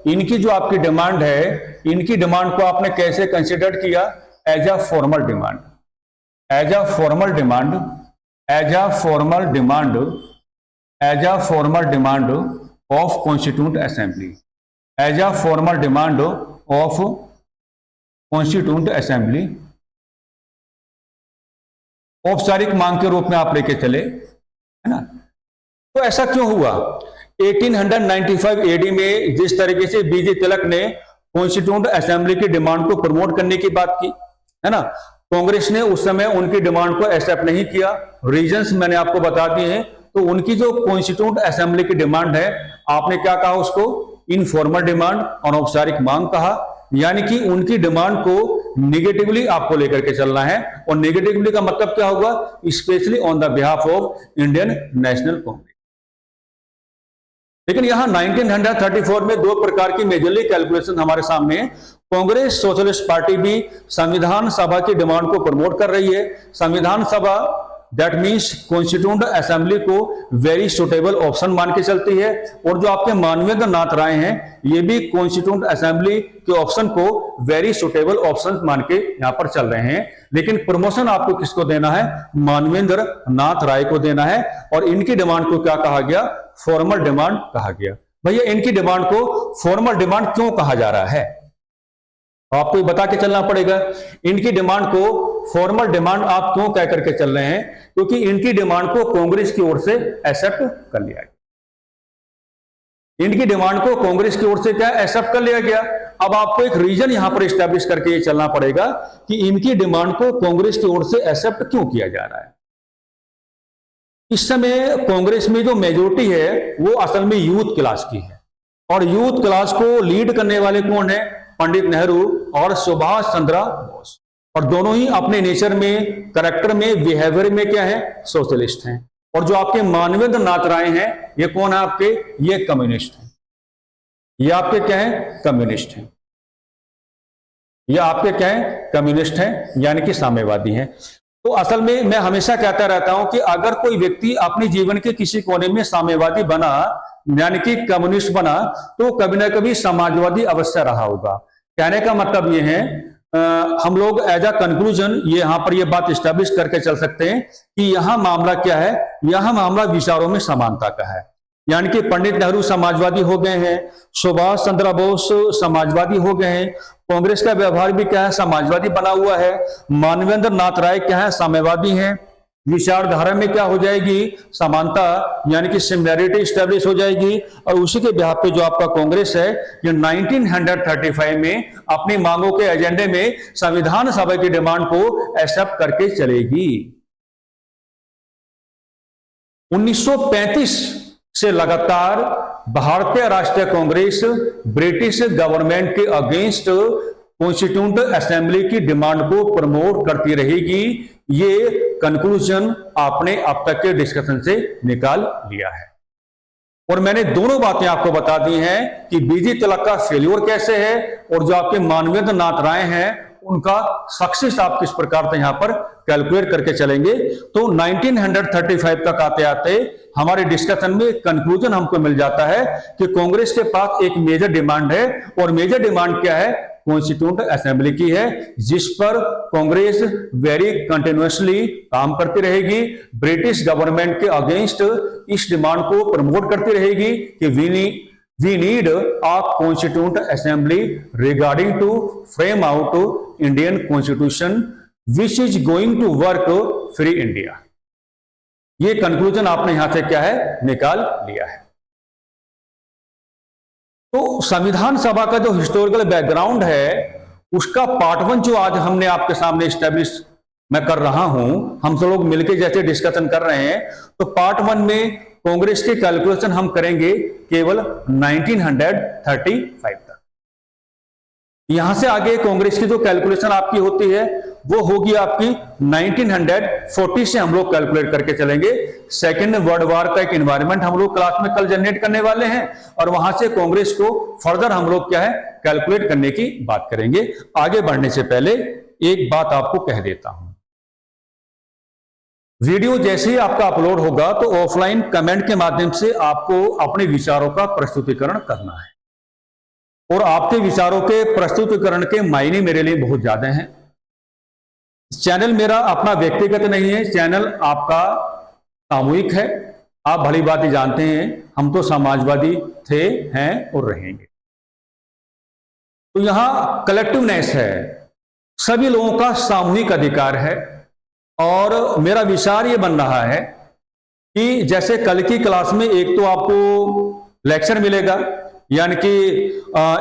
इनकी जो आपकी डिमांड है, इनकी डिमांड को आपने कैसे कंसिडर किया, as a formal demand, as a formal demand, as a formal demand, as a formal demand of constituent assembly, as a formal demand of constituent assembly. औपचारिक मांग के रूप में आप लेके चले, है ना। तो ऐसा क्यों हुआ? 1895 एडी में जिस तरीके से बीजे तिलक ने कॉन्स्टिट्यूंट असेंबली की डिमांड को प्रमोट करने की बात की, है ना, कांग्रेस ने उस समय उनकी डिमांड को एक्सेप्ट नहीं किया। रीजंस मैंने आपको बता दिए हैं। तो उनकी जो कॉन्स्टिट्यूंट असेंबली की डिमांड है, आपने क्या कहा उसको? इनफॉर्मल डिमांड, अनौपचारिक मांग कहा। यानी कि उनकी डिमांड को निगेटिवली आपको लेकर के चलना है। और निगेटिवली का मतलब क्या होगा? Specially on the behalf of Indian national Congress. लेकिन यहां 1934 में दो प्रकार की मेजरली कैलकुलेशन हमारे सामने है। कांग्रेस सोशलिस्ट पार्टी भी संविधान सभा की डिमांड को प्रमोट कर रही है। संविधान सभा दैट मीन्स कॉन्स्टिट्यूंट असेंबली को वेरी सुटेबल ऑप्शन मान के चलती है। और जो आपके मानवेंद्र नाथ राय हैं, ये भी कॉन्स्टिट्यूंट असेंबली के ऑप्शन को वेरी सुटेबल ऑप्शन मान के यहां पर चल रहे हैं। लेकिन प्रमोशन आपको किसको देना है? मानवेंद्र नाथ राय को देना है। और इनकी डिमांड को क्या कहा गया? फॉर्मल डिमांड कहा गया। भैया इनकी डिमांड को फॉर्मल डिमांड क्यों कहा जा रहा है? आपको बता के चलना पड़ेगा। इनकी डिमांड को फॉर्मल डिमांड आप क्यों कह करके चल रहे हैं? क्योंकि इनकी डिमांड को कांग्रेस की ओर से एक्सेप्ट कर लिया गया। इनकी डिमांड को कांग्रेस की ओर से क्या एक्सेप्ट कर लिया गया। अब आपको एक रीजन यहां पर एस्टैब्लिश करके ये चलना पड़ेगा कि इनकी डिमांड को कांग्रेस की ओर से एक्सेप्ट क्यों किया जा रहा है। इस समय कांग्रेस में जो मेजोरिटी है वो असल में यूथ क्लास की है। और यूथ क्लास को लीड करने वाले कौन है? पंडित नेहरू और सुभाष चंद्र बोस। और दोनों ही अपने नेचर में, करैक्टर में, बिहेवियर में क्या है? सोशलिस्ट हैं। और जो आपके मानवेंद्र नाथ राय हैं, ये कौन है आपके? ये कम्युनिस्ट हैं। ये आपके क्या है? कम्युनिस्ट हैं। ये आपके क्या है? कम्युनिस्ट हैं, यानी कि साम्यवादी हैं। तो असल में मैं हमेशा कहता रहता हूं कि अगर कोई व्यक्ति अपने जीवन के किसी कोने में साम्यवादी बना, यानी कि कम्युनिस्ट बना, तो कभी ना कभी समाजवादी अवश्य रहा होगा। कहने का मतलब ये है, हम लोग एज अ कंक्लूजन ये यहां पर ये बात स्टैब्लिश करके चल सकते हैं कि यहां मामला क्या है? यहां मामला विचारों में समानता का है। यानी कि पंडित नेहरू समाजवादी हो गए हैं, सुभाष चंद्र बोस समाजवादी हो गए हैं, कांग्रेस का व्यवहार भी क्या है? समाजवादी बना हुआ है। मानवेंद्र नाथ राय क्या है? साम्यवादी हैं। विचारधारा में क्या हो जाएगी? समानता, यानी कि सिमिलैरिटी स्टैब्लिश हो जाएगी। और उसी के बिहाफ पे जो आपका कांग्रेस है, ये 1935 में अपनी मांगों के एजेंडे में संविधान सभा की डिमांड को एक्सेप्ट करके चलेगी। 1935 से लगातार भारतीय राष्ट्रीय कांग्रेस ब्रिटिश गवर्नमेंट के अगेंस्ट कॉन्स्टिट्यूंट असेंबली की डिमांड को प्रमोट करती रहेगी। ये कंक्लूजन आपने अब तक के डिस्कशन से निकाल लिया है। और मैंने दोनों बातें आपको बता दी हैं कि बीजे तिलक का फेल्योर कैसे है और जो आपके मानवेंद्र नाथ राय हैं उनका सक्सेस आप किस प्रकार से यहां पर कैलकुलेट करके चलेंगे। तो 1935 तक आते आते हमारे डिस्कशन में कंक्लूजन हमको मिल जाता है कि कांग्रेस के पास एक मेजर डिमांड है। और मेजर डिमांड क्या है? कॉन्स्टिट्यूंट असेंबली की है, जिस पर कांग्रेस वेरी कंटिन्यूअसली काम करती रहेगी। ब्रिटिश गवर्नमेंट के अगेंस्ट इस डिमांड को प्रमोट करती रहेगी कि we need a constituent assembly regarding to frame out Indian constitution which is going to work free India. ये कंक्लूजन आपने यहां से क्या है? निकाल लिया है। तो संविधान सभा का जो हिस्टोरिकल बैकग्राउंड है, उसका पार्ट 1 जो आज हमने आपके सामने स्टैब्लिश मैं कर रहा हूं, हम सब लोग मिलकर जैसे डिस्कशन कर रहे हैं, तो पार्ट 1 में कांग्रेस के कैलकुलेशन हम करेंगे केवल 1935 तक। यहां से आगे कांग्रेस की जो कैलकुलेशन आपकी होती है वो होगी आपकी 1940 से हम लोग कैलकुलेट करके चलेंगे। सेकेंड वर्ल्ड वॉर का एक एनवायरनमेंट हम लोग क्लास में कल जनरेट करने वाले हैं और वहां से कांग्रेस को फर्दर हम लोग क्या है? कैलकुलेट करने की बात करेंगे। आगे बढ़ने से पहले एक बात आपको कह देता हूं, वीडियो जैसे ही आपका अपलोड होगा तो ऑफलाइन कमेंट के माध्यम से आपको अपने विचारों का प्रस्तुतिकरण करना है। और आपके विचारों के प्रस्तुतिकरण के मायने मेरे लिए बहुत ज्यादा हैं। चैनल मेरा अपना व्यक्तिगत नहीं है, चैनल आपका सामूहिक है। आप भली बात जानते हैं, हम तो समाजवादी थे, हैं और रहेंगे। तो यहां कलेक्टिवनेस है, सभी लोगों का सामूहिक अधिकार है। और मेरा विचार यह बन रहा है कि जैसे कल की क्लास में एक तो आपको लेक्चर मिलेगा, यानी कि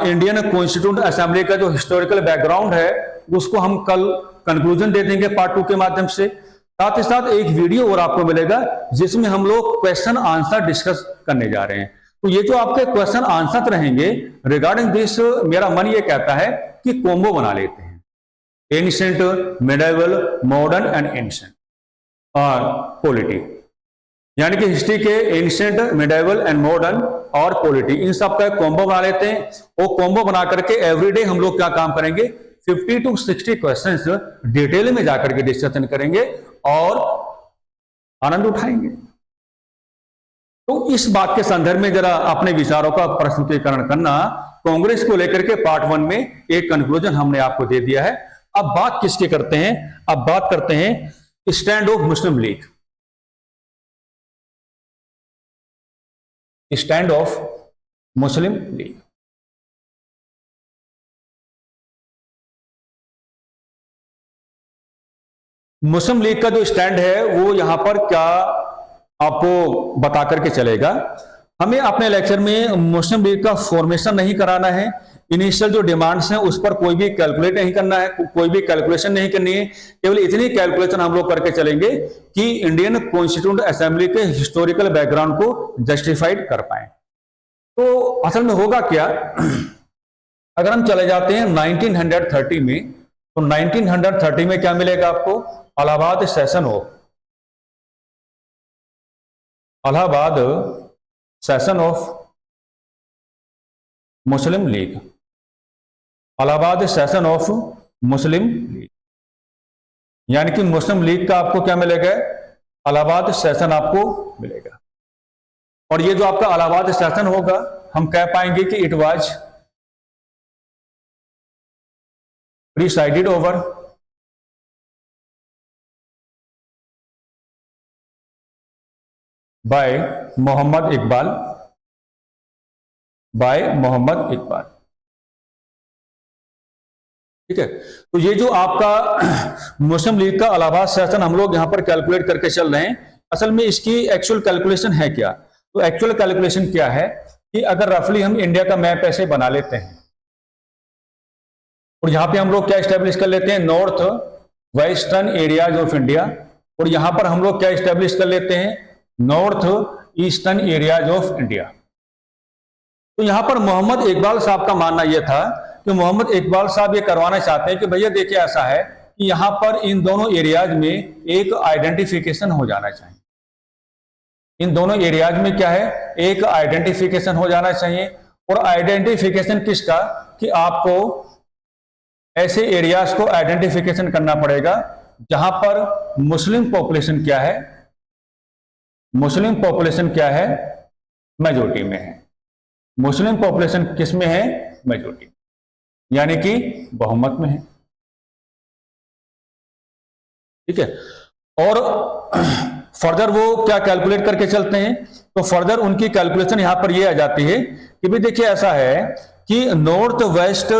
इंडियन कॉन्स्टिट्यूंट असेंबली का जो हिस्टोरिकल बैकग्राउंड है उसको हम कल कंक्लूजन दे देंगे पार्ट 2 के माध्यम से। साथ ही साथ एक वीडियो और आपको मिलेगा जिसमें हम लोग क्वेश्चन आंसर डिस्कस करने जा रहे हैं। तो ये जो आपके क्वेश्चन आंसर रहेंगे रिगार्डिंग दिस, मेरा मन ये कहता है कि कॉम्बो बना लेते हैं, ancient, medieval, modern and ancient और पॉलिटी, यानी कि हिस्ट्री के एंशिएंट, मिडिवल एंड मॉडर्न और पॉलिटी, इन सब का कॉम्बो बना लेते हैं। वो कॉम्बो बना करके एवरीडे हम लोग क्या काम करेंगे, 50 to 60 क्वेश्चंस डिटेल में जाकर के डिस्कशन करेंगे और आनंद उठाएंगे। तो इस बात के संदर्भ में जरा अपने विचारों का प्रस्तुतिकरण करना। कांग्रेस को लेकर के पार्ट 1 में एक कंक्लूजन हमने आपको दे दिया है। अब बात किसकी करते हैं, अब बात करते हैं stand of Muslim league. Stand of Muslim league, Muslim league का जो स्टैंड है वो यहां पर क्या आपको बता करके चलेगा। हमें अपने लेक्चर में मुस्लिम लीग का फॉर्मेशन नहीं कराना है, इनिशियल जो डिमांड्स हैं उस पर कोई भी कैलकुलेट नहीं करना है, कोई भी कैलकुलेशन नहीं करनी है। केवल इतनी कैलकुलेशन हम लोग करके चलेंगे कि इंडियन कॉन्स्टिट्यूंट असेंबली के हिस्टोरिकल बैकग्राउंड को जस्टिफाइड कर पाए। तो असल में होगा क्या, अगर हम चले जाते हैं 1930 में, तो 1930 में क्या मिलेगा आपको, Allahabad session of, Allahabad session of Muslim league, Allahabad session of Muslim league, यानी कि मुस्लिम लीग का आपको क्या मिलेगा, इलाहाबाद सेशन आपको मिलेगा। और ये जो आपका इलाहाबाद सेशन होगा हम कह पाएंगे कि it was presided over by Mohammad Iqbal, by Mohammad Iqbal. ठीक है, तो ये जो आपका मुस्लिम लीग का इलाहाबाद सेशन हम लोग यहां पर कैलकुलेट करके चल रहे हैं, असल में इसकी एक्चुअल कैलकुलेशन है क्या। तो एक्चुअल कैलकुलेशन क्या है कि अगर रफली हम इंडिया का मैप ऐसे बना लेते हैं और यहां पे हम लोग क्या स्टैब्लिश कर लेते हैं, north western areas of India, और यहां पर हम लोग क्या स्टैब्लिश कर लेते हैं, north eastern areas of India. तो यहां पर मोहम्मद इकबाल साहब का मानना यह था कि मोहम्मद इकबाल साहब ये करवाना चाहते हैं कि भैया देखिए ऐसा है कि यहां पर इन दोनों एरियाज में एक आइडेंटिफिकेशन हो जाना चाहिए। इन दोनों एरियाज में क्या है, एक आइडेंटिफिकेशन हो जाना चाहिए। और आइडेंटिफिकेशन किसका, कि आपको ऐसे एरियाज को आइडेंटिफिकेशन करना पड़ेगा जहां पर मुस्लिम पॉपुलेशन क्या है, मुस्लिम पॉपुलेशन क्या है, मेजॉरिटी में है। मुस्लिम पॉपुलेशन किस में है, मेजॉरिटी, यानी कि बहुमत में है। ठीक है, और फर्दर वो क्या कैलकुलेट करके चलते हैं, तो फर्दर उनकी कैलकुलेशन यहां पर ये आ जाती है कि भाई देखिए ऐसा है कि नॉर्थ वेस्ट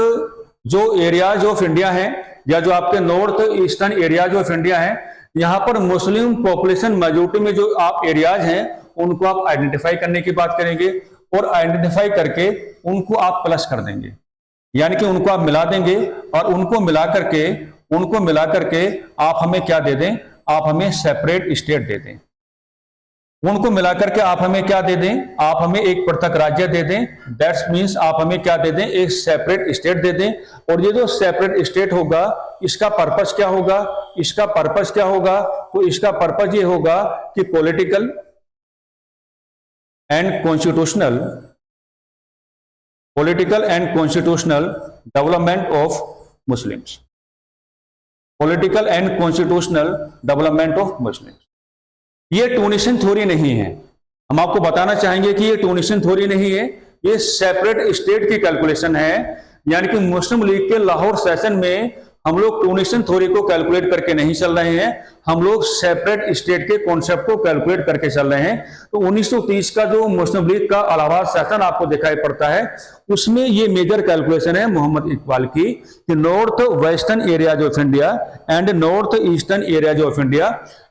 जो एरियाज ऑफ इंडिया है, या जो आपके north eastern areas of India है, यहां पर मुस्लिम पॉपुलेशन मेजॉरिटी में जो आप एरियाज हैं उनको आप आइडेंटिफाई करने की बात करेंगे, और आइडेंटिफाई करके उनको आप प्लस कर देंगे, यानी कि उनको आप मिला देंगे, और उनको मिला करके आप हमें क्या दे दें, आप हमें सेपरेट स्टेट दे दें। उनको मिलाकर के आप हमें क्या दे दें, आप हमें एक पृथक राज्य दे दें। दैट्स मीन्स आप हमें क्या दे दें, एक सेपरेट स्टेट दे दें। और ये जो सेपरेट स्टेट होगा इसका पर्पस क्या होगा, इसका पर्पस क्या होगा, तो इसका पर्पस ये होगा कि political and constitutional development of Muslims, political and constitutional development of Muslims. ये टूनिशियन थ्योरी नहीं है, हम आपको बताना चाहेंगे कि ये टूनिशियन थ्योरी नहीं है, ये सेपरेट स्टेट की कैलकुलेशन है। यानी कि मुस्लिम लीग के लाहौर सेशन में हम लोग टूनिशियन थ्योरी को कैलकुलेट करके नहीं चल रहे हैं, हम लोग सेपरेट स्टेट के कॉन्सेप्ट को कैलकुलेट करके चल रहे हैं। तो 1930 का जो मुस्लिम लीग का इलाहाबाद सेशन आपको दिखाई पड़ता है, उसमें ये मेजर कैलकुलेशन है मोहम्मद इकबाल की कि north western areas of India and north eastern areas of India,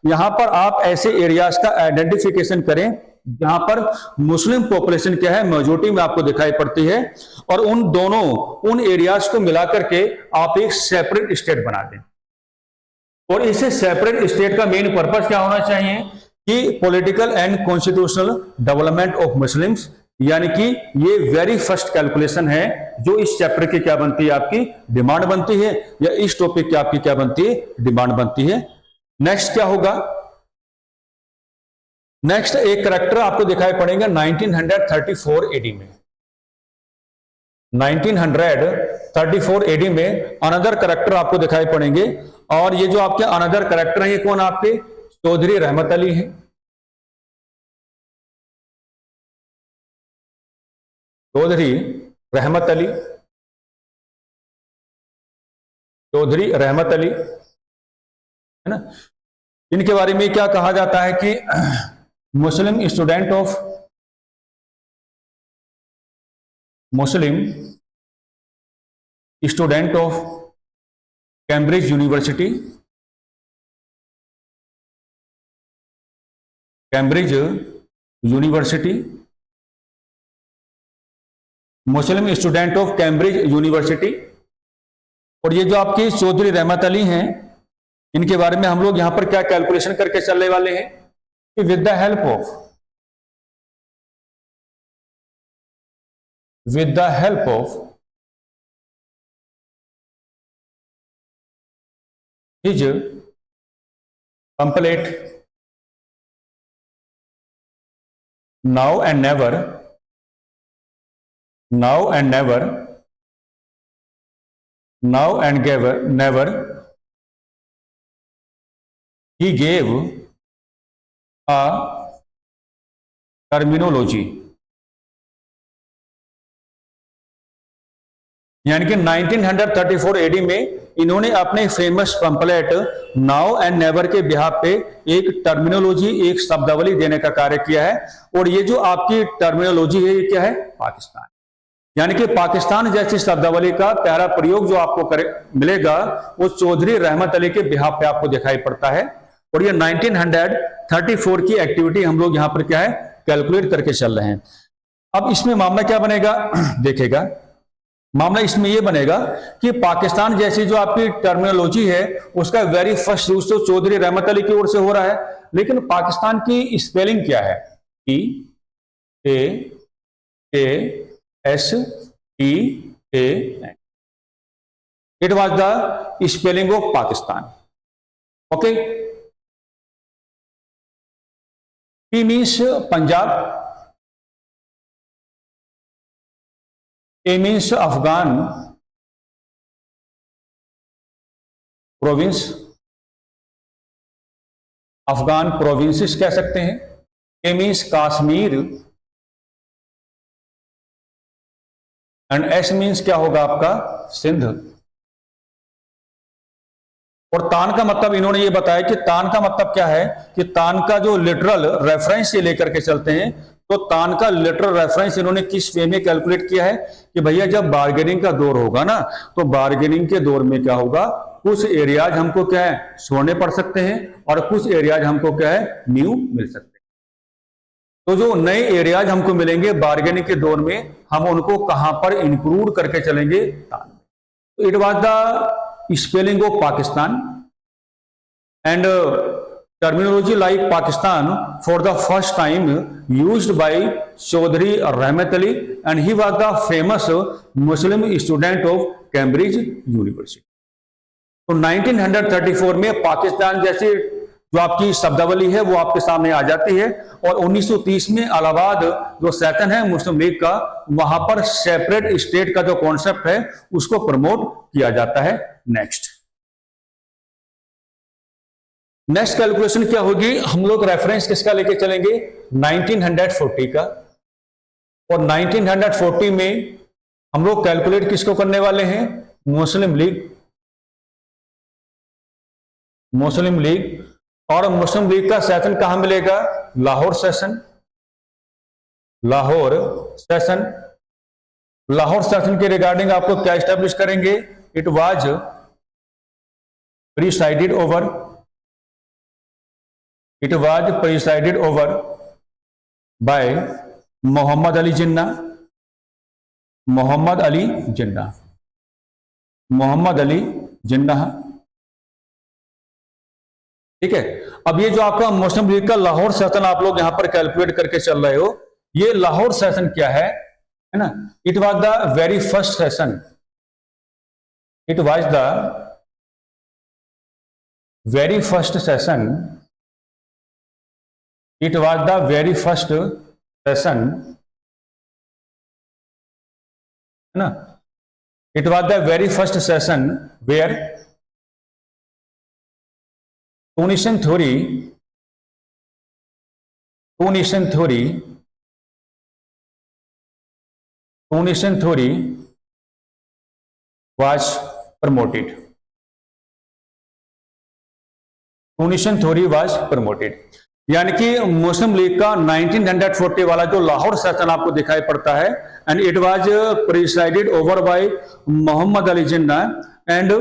यहां पर आप ऐसे एरियाज का आइडेंटिफिकेशन करें जहां पर मुस्लिम पॉपुलेशन क्या है, मेजोरिटी में आपको दिखाई पड़ती है, और उन एरियाज को मिलाकर के आप एक सेपरेट स्टेट बना दें। और इसे सेपरेट स्टेट का मेन पर्पस क्या होना चाहिए कि political and constitutional development of Muslims, यानी कि ये वेरी फर्स्ट कैलकुलेशन है जो इस चैप्टर की क्या बनती है, आपकी डिमांड बनती है, या इस टॉपिक की आपकी क्या बनती है, डिमांड बनती है। नेक्स्ट क्या होगा, नेक्स्ट एक करेक्टर आपको दिखाई पड़ेगा 1934 एडी में। 1934 एडी में अनदर करेक्टर आपको दिखाई पड़ेंगे, और ये जो आपके अनदर करेक्टर हैं ये कौन, आपके चौधरी रहमत अली हैं। चौधरी रहमत अली, चौधरी रहमत अली है ना। इनके बारे में क्या कहा जाता है कि Muslim student of Cambridge University, Cambridge University, Muslim student of Cambridge University. और ये जो आपके चौधरी रहमत अली हैं, इनके बारे में हम लोग यहां पर क्या कैलकुलेशन करके चलने वाले हैं कि with the help of his pamphlet now and never, he gave a terminology, यानी कि 1934 एडी में इन्होंने अपने famous pamphlet now and never के बिहाफ पे एक टर्मिनोलॉजी, एक शब्दावली देने का कार्य किया है। और ये जो आपकी टर्मिनोलॉजी है ये क्या है, पाकिस्तान, यानी कि पाकिस्तान जैसी शब्दावली का पहला प्रयोग जो आपको मिलेगा वो चौधरी रहमत अली के बिहाफ पे आपको दिखाई पड़ता है। और ये 1934 की एक्टिविटी हम लोग यहां पर क्या है, कैलकुलेट करके चल रहे हैं। अब इसमें मामला क्या बनेगा देखेगा, मामला इसमें यह बनेगा कि पाकिस्तान जैसी जो आपकी टर्मिनोलॉजी है उसका वेरी फर्स्ट यूज तो चौधरी रहमत अली की ओर से हो रहा है, लेकिन पाकिस्तान की स्पेलिंग क्या है, PAKISTAN, it was the spelling of Pakistan. Okay, P means Punjab, A means Afghan province, Afghan provinces कह सकते हैं। A means Kashmir, and S means क्या होगा आपका, सिंध। और तान का मतलब इन्होंने ये बताया कि तान का मतलब क्या है कि तान का जो लिटरल रेफरेंस ये लेकर के चलते हैं, तो तान का लिटरल रेफरेंस इन्होंने किस वे में कैलकुलेट किया है कि भैया जब बार्गेनिंग का दौर होगा ना, तो बार्गेनिंग के दौर में क्या होगा, कुछ एरियाज हमको क्या है छोड़ने पड़ सकते हैं और कुछ एरियाज हमको क्या है न्यू मिल सकते हैं। तो जो नए एरियाज हमको मिलेंगे बार्गेनिंग के दौर में, हम उनको कहां पर इंक्लूड करके चलेंगे, तान में। तो it was the spelling of Pakistan and terminology like Pakistan for the first time used by Chaudhry Rahmat Ali, and he was the famous Muslim student of Cambridge University। तो 1934 में पाकिस्तान जैसी जो आपकी शब्दावली है वो आपके सामने आ जाती है, और 1930 में इलाहाबाद जो सेशन है मुस्लिम लीग का, वहां पर सेपरेट स्टेट का जो कॉन्सेप्ट है उसको प्रमोट किया जाता है। नेक्स्ट कैलकुलेशन क्या होगी, हम लोग रेफरेंस किसका लेके चलेंगे, 1940 का। और 1940 में हम लोग कैलकुलेट किसको करने वाले हैं, मुस्लिम लीग मुस्लिम लीग। और मुस्लिम लीग का सेशन कहां मिलेगा? Lahore session. Lahore session. Lahore session के रिगार्डिंग आप लोग क्या स्टैब्लिश करेंगे? It was presided over, it was presided over by Mohammad Ali Jinnah, Mohammad Ali Jinnah, Mohammad Ali Jinnah. ठीक है। अब ये जो आपका मुस्लिम लीग का लाहौर सेशन आप लोग यहां पर कैलकुलेट करके चल रहे हो, ये लाहौर सेशन क्या है ना? It was the very first session, it was the very first session, it was the very first session, है ना? It was the very first session where two nation theory, two nation theory, two nation theory was promoted, two nation theory was promoted। यानी कि मुस्लिम league का 1940 वाला जो Lahore session आपको दिखाई पड़ता है, and it was presided over by Mohammad Ali Jinnah, and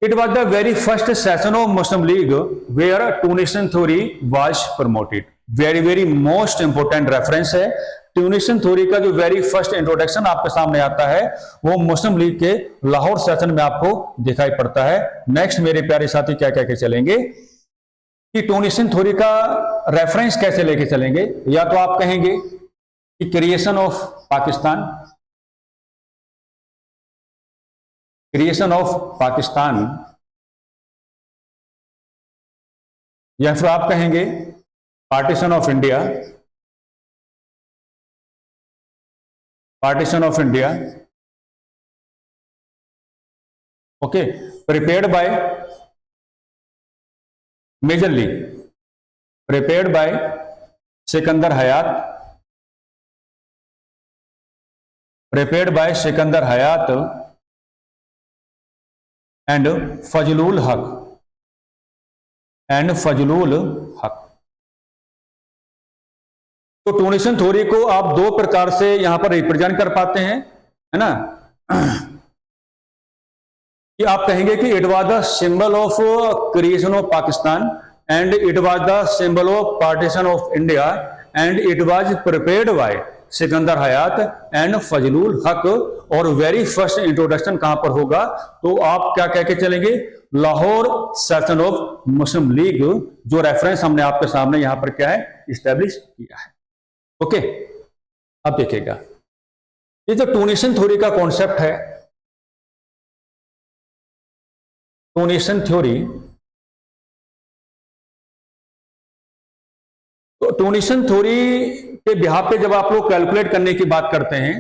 it was the very first session of Muslim League where two nation theory was promoted. Very very most important reference है। टू नेशन थ्योरी का जो वेरी फर्स्ट इंट्रोडक्शन आपके सामने आता है वो मुस्लिम league के Lahore session में आपको दिखाई पड़ता है। नेक्स्ट मेरे प्यारे साथी क्या कह के चलेंगे कि टू नेशन थ्योरी का रेफरेंस कैसे लेके चलेंगे? या तो आप कहेंगे कि creation of Pakistan, creation of Pakistan, या फिर आप कहेंगे partition of India, partition of India. Okay, prepared by majorly, prepared by Sikandar Hayat, prepared by Sikandar Hayat and Fazlul Haq, and Fazlul हक। तो टू नेशन थ्योरी को आप दो प्रकार से यहां पर रिप्रेजेंट कर पाते हैं, है ना? कि आप कहेंगे कि it was the symbol of creation of Pakistan, and it was the symbol of partition of India, and it was prepared by Sikandar Hayat and Fazlul Haq. और वेरी फर्स्ट इंट्रोडक्शन कहां पर होगा? तो आप क्या कह के चलेंगे? Lahore session of Muslim league, जो रेफरेंस हमने आपके सामने यहां पर क्या है इस्टेब्लिश किया है। ओके, अब देखिएगा ये जो टू नेशन थ्योरी का कॉन्सेप्ट है, टू नेशन थ्योरी, तो टू नेशन थ्योरी के बिहाफ पे जब आप लोग कैलकुलेट करने की बात करते हैं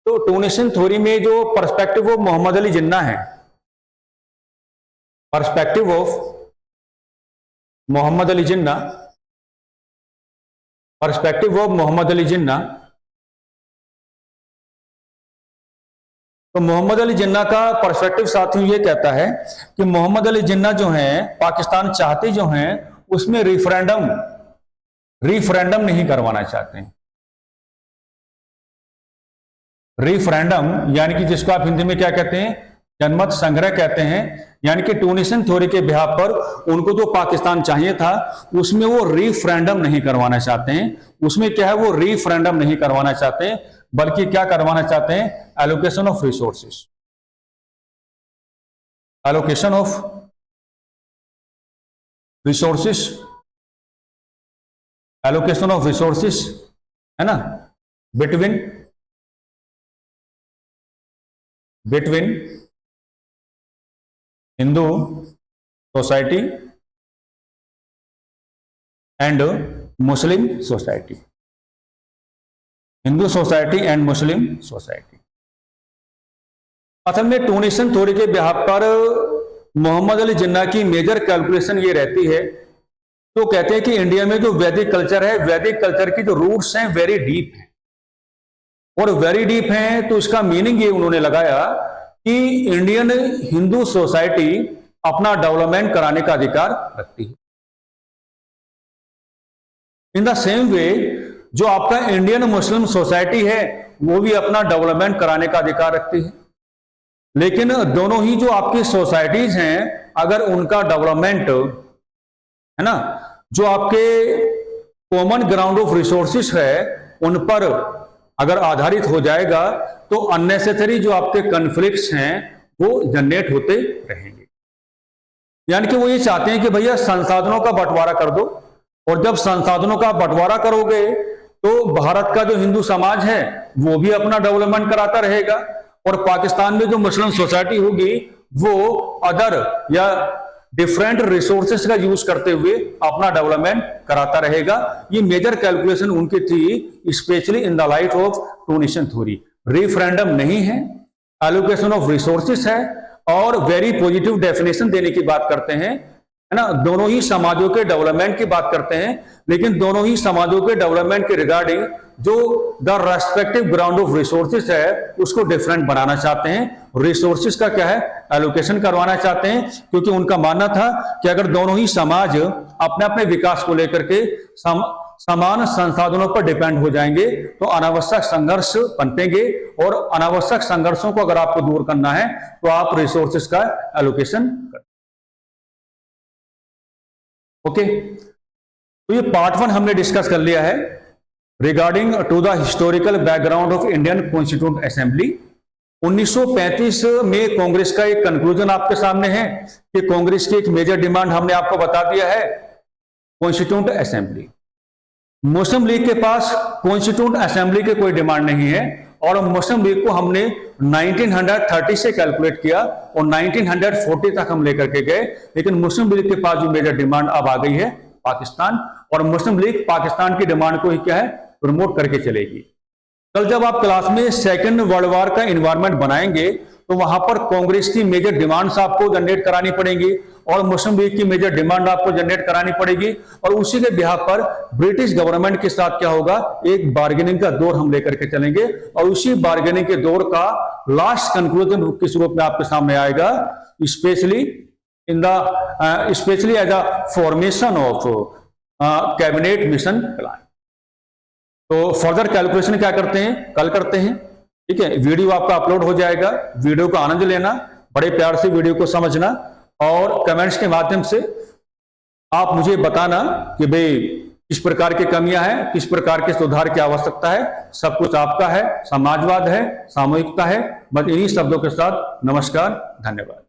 तो टू नेशन थ्योरी में जो पर्सपेक्टिव ऑफ मोहम्मद अली जिन्ना है, perspective of Mohammad Ali Jinnah, perspective of Mohammad Ali Jinnah, तो मोहम्मद अली जिन्ना का पर्सपेक्टिव साथियों ये कहता है कि मोहम्मद अली जिन्ना जो हैं पाकिस्तान चाहते जो हैं उसमें रिफरेंडम नहीं करवाना चाहते हैं। रिफरेंडम यानी कि जिसको आप हिंदी में क्या कहते हैं? जनमत संग्रह कहते हैं। यानी कि टू नेशन थ्योरी के बिहाफ पर उनको जो पाकिस्तान चाहिए था उसमें वो रिफरेंडम नहीं करवाना चाहते हैं। उसमें क्या है? वो रिफरेंडम नहीं करवाना चाहते हैं, बल्कि क्या करवाना चाहते हैं? Allocation of resources, allocation of resources, allocation of resources, है ना, between Hindu society and Muslim society, Hindu society and Muslim society. असल में टू नेशन थ्योरी के बिहाफ पर मोहम्मद अली जिन्ना की मेजर कैलकुलेशन ये रहती है, तो कहते हैं कि इंडिया में जो वैदिक कल्चर है, वैदिक कल्चर की जो रूट्स हैं वेरी डीप है, और वेरी डीप हैं तो इसका मीनिंग ये उन्होंने लगाया कि इंडियन हिंदू सोसाइटी अपना डेवलपमेंट कराने का अधिकार रखती है। इन द सेम वे जो आपका इंडियन मुस्लिम सोसाइटी है वो भी अपना डेवलपमेंट कराने का अधिकार रखती है। लेकिन दोनों ही जो आपकी सोसाइटीज हैं, अगर उनका डेवलपमेंट है ना, जो आपके कॉमन ग्राउंड ऑफ रिसोर्सेस है उन पर अगर आधारित हो जाएगा तो अननेसेसरी जो आपके कन्फ्लिक्ट्स हैं वो जनरेट होते रहेंगे। यानी कि वो ये चाहते हैं कि भैया संसाधनों का बंटवारा कर दो, और जब संसाधनों का बंटवारा करोगे तो भारत का जो हिंदू समाज है वो भी अपना डेवलपमेंट कराता रहेगा, और पाकिस्तान में जो मुस्लिम सोसाइटी होगी वो अदर या डिफरेंट रिसोर्सेस का यूज करते हुए अपना डेवलपमेंट कराता रहेगा। ये मेजर कैलकुलेशन उनकी थी, specially in the light of two nation theory. Referendum नहीं है, एलोकेशन ऑफ रिसोर्सेस है, और वेरी पॉजिटिव डेफिनेशन देने की बात करते हैं, है ना। दोनों ही समाजों के डेवलपमेंट की बात करते हैं, लेकिन दोनों ही समाजों के डेवलपमेंट के रिगार्डिंग जो the respective ground of resources है उसको डिफरेंट बनाना चाहते हैं। रिसोर्सेस का क्या है, एलोकेशन करवाना चाहते हैं, क्योंकि उनका मानना था कि अगर दोनों ही समाज अपने अपने विकास को लेकर के समान संसाधनों पर डिपेंड हो जाएंगे तो अनावश्यक संघर्ष पनपेंगे, और अनावश्यक संघर्षों को अगर आपको दूर करना है तो आप रिसोर्सेस का एलोकेशन करें। ओके, तो ये पार्ट 1 हमने डिस्कस कर लिया है regarding to the historical background of Indian constituent assembly. 1935 में कांग्रेस का एक कंक्लूजन आपके सामने है कि कांग्रेस की एक मेजर डिमांड हमने आपको बता दिया है, कॉन्स्टिट्यूंट असेंबली। मुस्लिम लीग के पास कॉन्स्टिट्यूंट असेंबली की कोई डिमांड नहीं है, और मुस्लिम लीग को हमने 1930 से कैलकुलेट किया और 1940 तक हम लेकर के गए, लेकिन मुस्लिम लीग के पास जो मेजर डिमांड अब आ गई है पाकिस्तान, और मुस्लिम लीग पाकिस्तान की डिमांड को ही क्या है, प्रमोट करके चलेगी। कल जब आप क्लास में सेकेंड वर्ल्ड वॉर का इन्वायरमेंट बनाएंगे तो वहां पर कांग्रेस की मेजर डिमांड्स आपको जनरेट करानी पड़ेंगी, और मुस्लिम लीग की मेजर डिमांड आपको जनरेट करानी पड़ेगी, और उसी के बिहाफ पर ब्रिटिश गवर्नमेंट के साथ क्या होगा, एक बार्गेनिंग का दौर हम लेकर के चलेंगे, और उसी बार्गेनिंग के दौर का लास्ट कंक्लूजन किस रूप में आपके सामने आएगा, specially as a formation of cabinet mission plan. तो फर्दर कैलकुलेशन क्या करते हैं, कल करते हैं, ठीक है। वीडियो आपका अपलोड हो जाएगा, वीडियो का आनंद लेना, बड़े प्यार से वीडियो को समझना, और कमेंट्स के माध्यम से आप मुझे बताना कि भाई किस प्रकार की कमियां हैं, किस प्रकार के सुधार की आवश्यकता है। सब कुछ आपका है, समाजवाद है, सामूहिकता है। बस इन्हीं शब्दों के साथ नमस्कार, धन्यवाद।